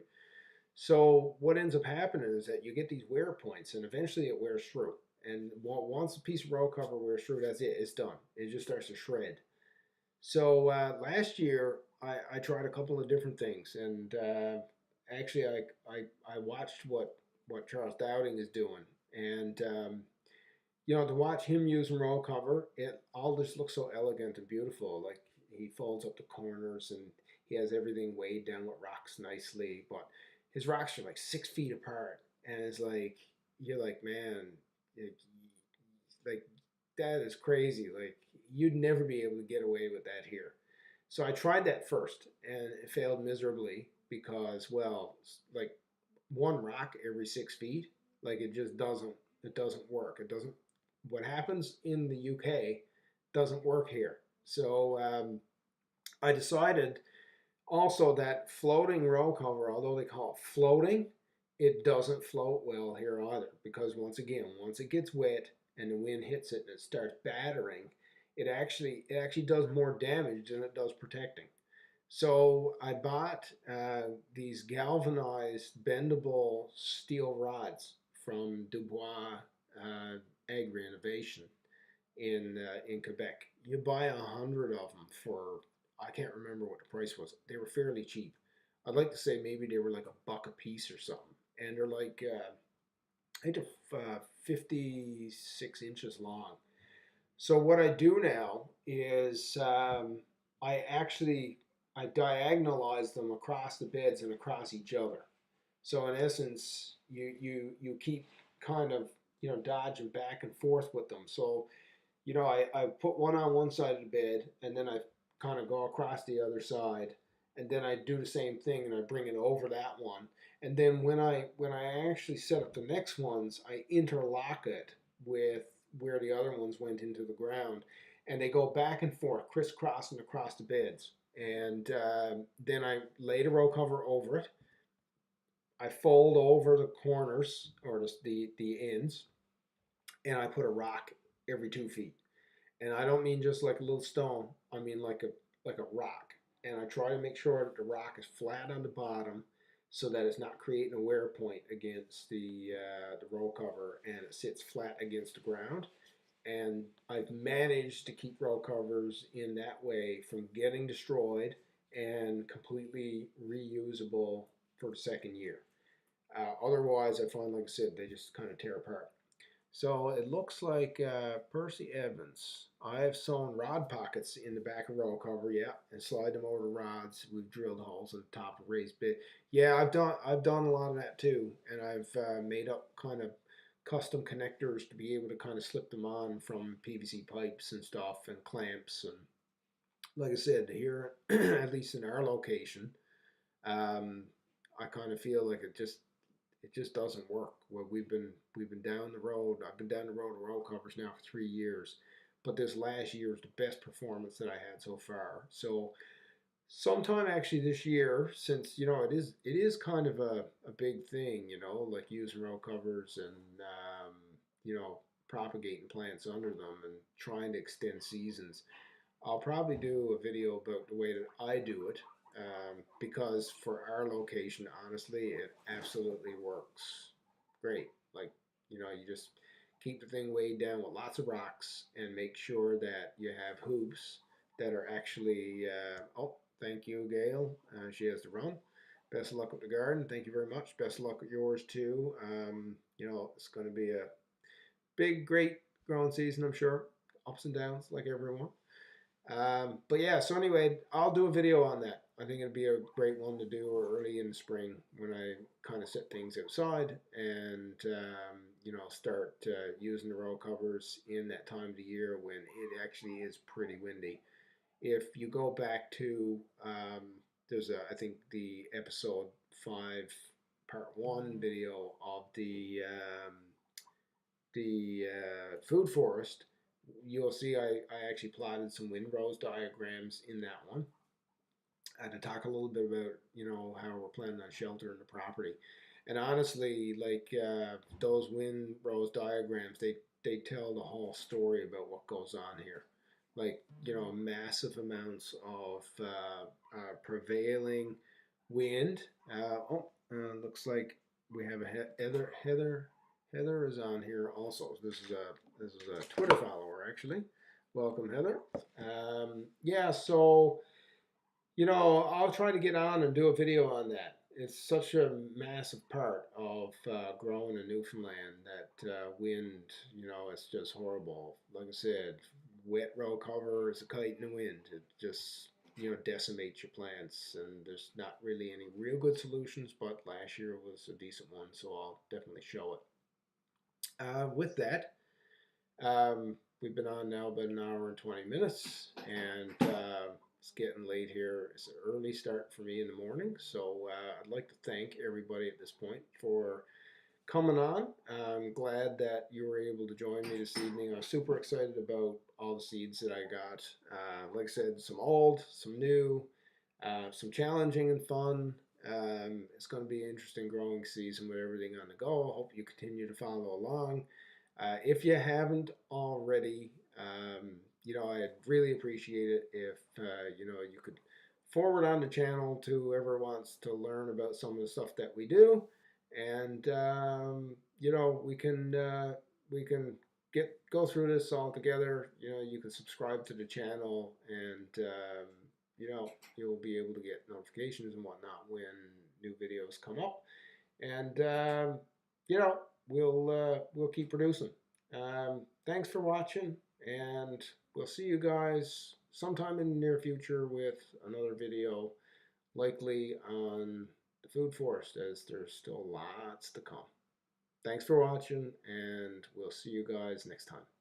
So what ends up happening is that you get these wear points, and eventually it wears through. And once a piece of row cover wears through, that's it. It's done. It just starts to shred. So last year I tried a couple of different things, and actually I watched what Charles Dowding is doing, and to watch him using roll cover, it all just looks so elegant and beautiful. Like he folds up the corners, and he has everything weighed down with rocks nicely. But his rocks are like 6 feet apart, and it's like you're like, man, it, like that is crazy. Like you'd never be able to get away with that here. So I tried that first, and it failed miserably because, well, like one rock every 6 feet, like it doesn't work. It doesn't. What happens in the UK doesn't work here. So I decided also that floating row cover, although they call it floating, it doesn't float well here either, because once again, once it gets wet and the wind hits it and it starts battering, it actually does more damage than it does protecting. So I bought these galvanized bendable steel rods from Dubois Agri Innovation in Quebec. You buy 100 of them for, I can't remember what the price was. They were fairly cheap. I'd like to say maybe they were like $1 a piece or something, and they're like I think they're 56 inches long. So what I do now is I actually I diagonalize them across the beds and across each other. So in essence, you keep kind of dodging back and forth with them. So I put one on one side of the bed, and then I kind of go across the other side, and then I do the same thing, and I bring it over that one. And then when I actually set up the next ones, I interlock it with where the other ones went into the ground, and they go back and forth, crisscrossing across the beds. And then I lay the row cover over it. I fold over the corners or the ends, and I put a rock every 2 feet. And I don't mean just like a little stone. I mean like a rock. And I try to make sure that the rock is flat on the bottom, so that it's not creating a wear point against the roll cover, and it sits flat against the ground. And I've managed to keep roll covers in that way from getting destroyed and completely reusable for the second year. Otherwise, I find, like I said, they just kind of tear apart. So it looks like Percy Evans. I have sewn rod pockets in the back of roll cover, yeah, and slide them over the rods. We've drilled holes in the top of raised bed. Yeah, I've done a lot of that too, and I've made up kind of custom connectors to be able to kind of slip them on from PVC pipes and stuff and clamps. And like I said, here at least in our location, um, I kind of feel like it just doesn't work. Well, we've been down the road. I've been down the road of roll covers now for 3 years, but this last year is the best performance that I had so far. So sometime actually this year, since it is kind of a big thing, like using roll covers and propagating plants under them and trying to extend seasons. I'll probably do a video about the way that I do it, because for our location, honestly, it absolutely works great. Like, you just keep the thing weighed down with lots of rocks and make sure that you have hoops that are actually, oh, thank you, Gail. She has to run. Best of luck with the garden. Thank you very much. Best of luck with yours too. It's going to be a big, great growing season, I'm sure. Ups and downs like everyone. But yeah, so anyway, I'll do a video on that. I think it'd be a great one to do early in the spring when I kind of set things outside and, start using the roll covers in that time of the year when it actually is pretty windy. If you go back to, there's I think the episode 5, part 1 video of the food forest, you'll see I actually plotted some windrows diagrams in that one. And to talk a little bit about how we're planning on sheltering the property. And honestly, like those windrows diagrams, they tell the whole story about what goes on here. Like massive amounts of prevailing wind. Looks like we have a Heather is on here also. This is a Twitter follower actually. Welcome, Heather. Yeah, so I'll try to get on and do a video on that. It's such a massive part of growing in Newfoundland that wind, it's just horrible. Like I said, wet row cover is a kite in the wind. It just decimates your plants, and there's not really any real good solutions. But last year was a decent one, so I'll definitely show it. With that, we've been on now about an hour and 20 minutes, and it's getting late here. It's an early start for me in the morning, so I'd like to thank everybody at this point for coming on. I'm glad that you were able to join me this evening. I'm super excited about all the seeds that I got. Like I said, some old, some new, some challenging and fun. It's going to be an interesting growing season with everything on the go. I hope you continue to follow along. If you haven't already, I'd really appreciate it if you could forward on the channel to whoever wants to learn about some of the stuff that we do, and we can go through this all together. You can subscribe to the channel, and you'll be able to get notifications and whatnot when new videos come up, and we'll keep producing. Thanks for watching, and we'll see you guys sometime in the near future with another video, likely on the food forest, as there's still lots to come. Thanks for watching, and we'll see you guys next time.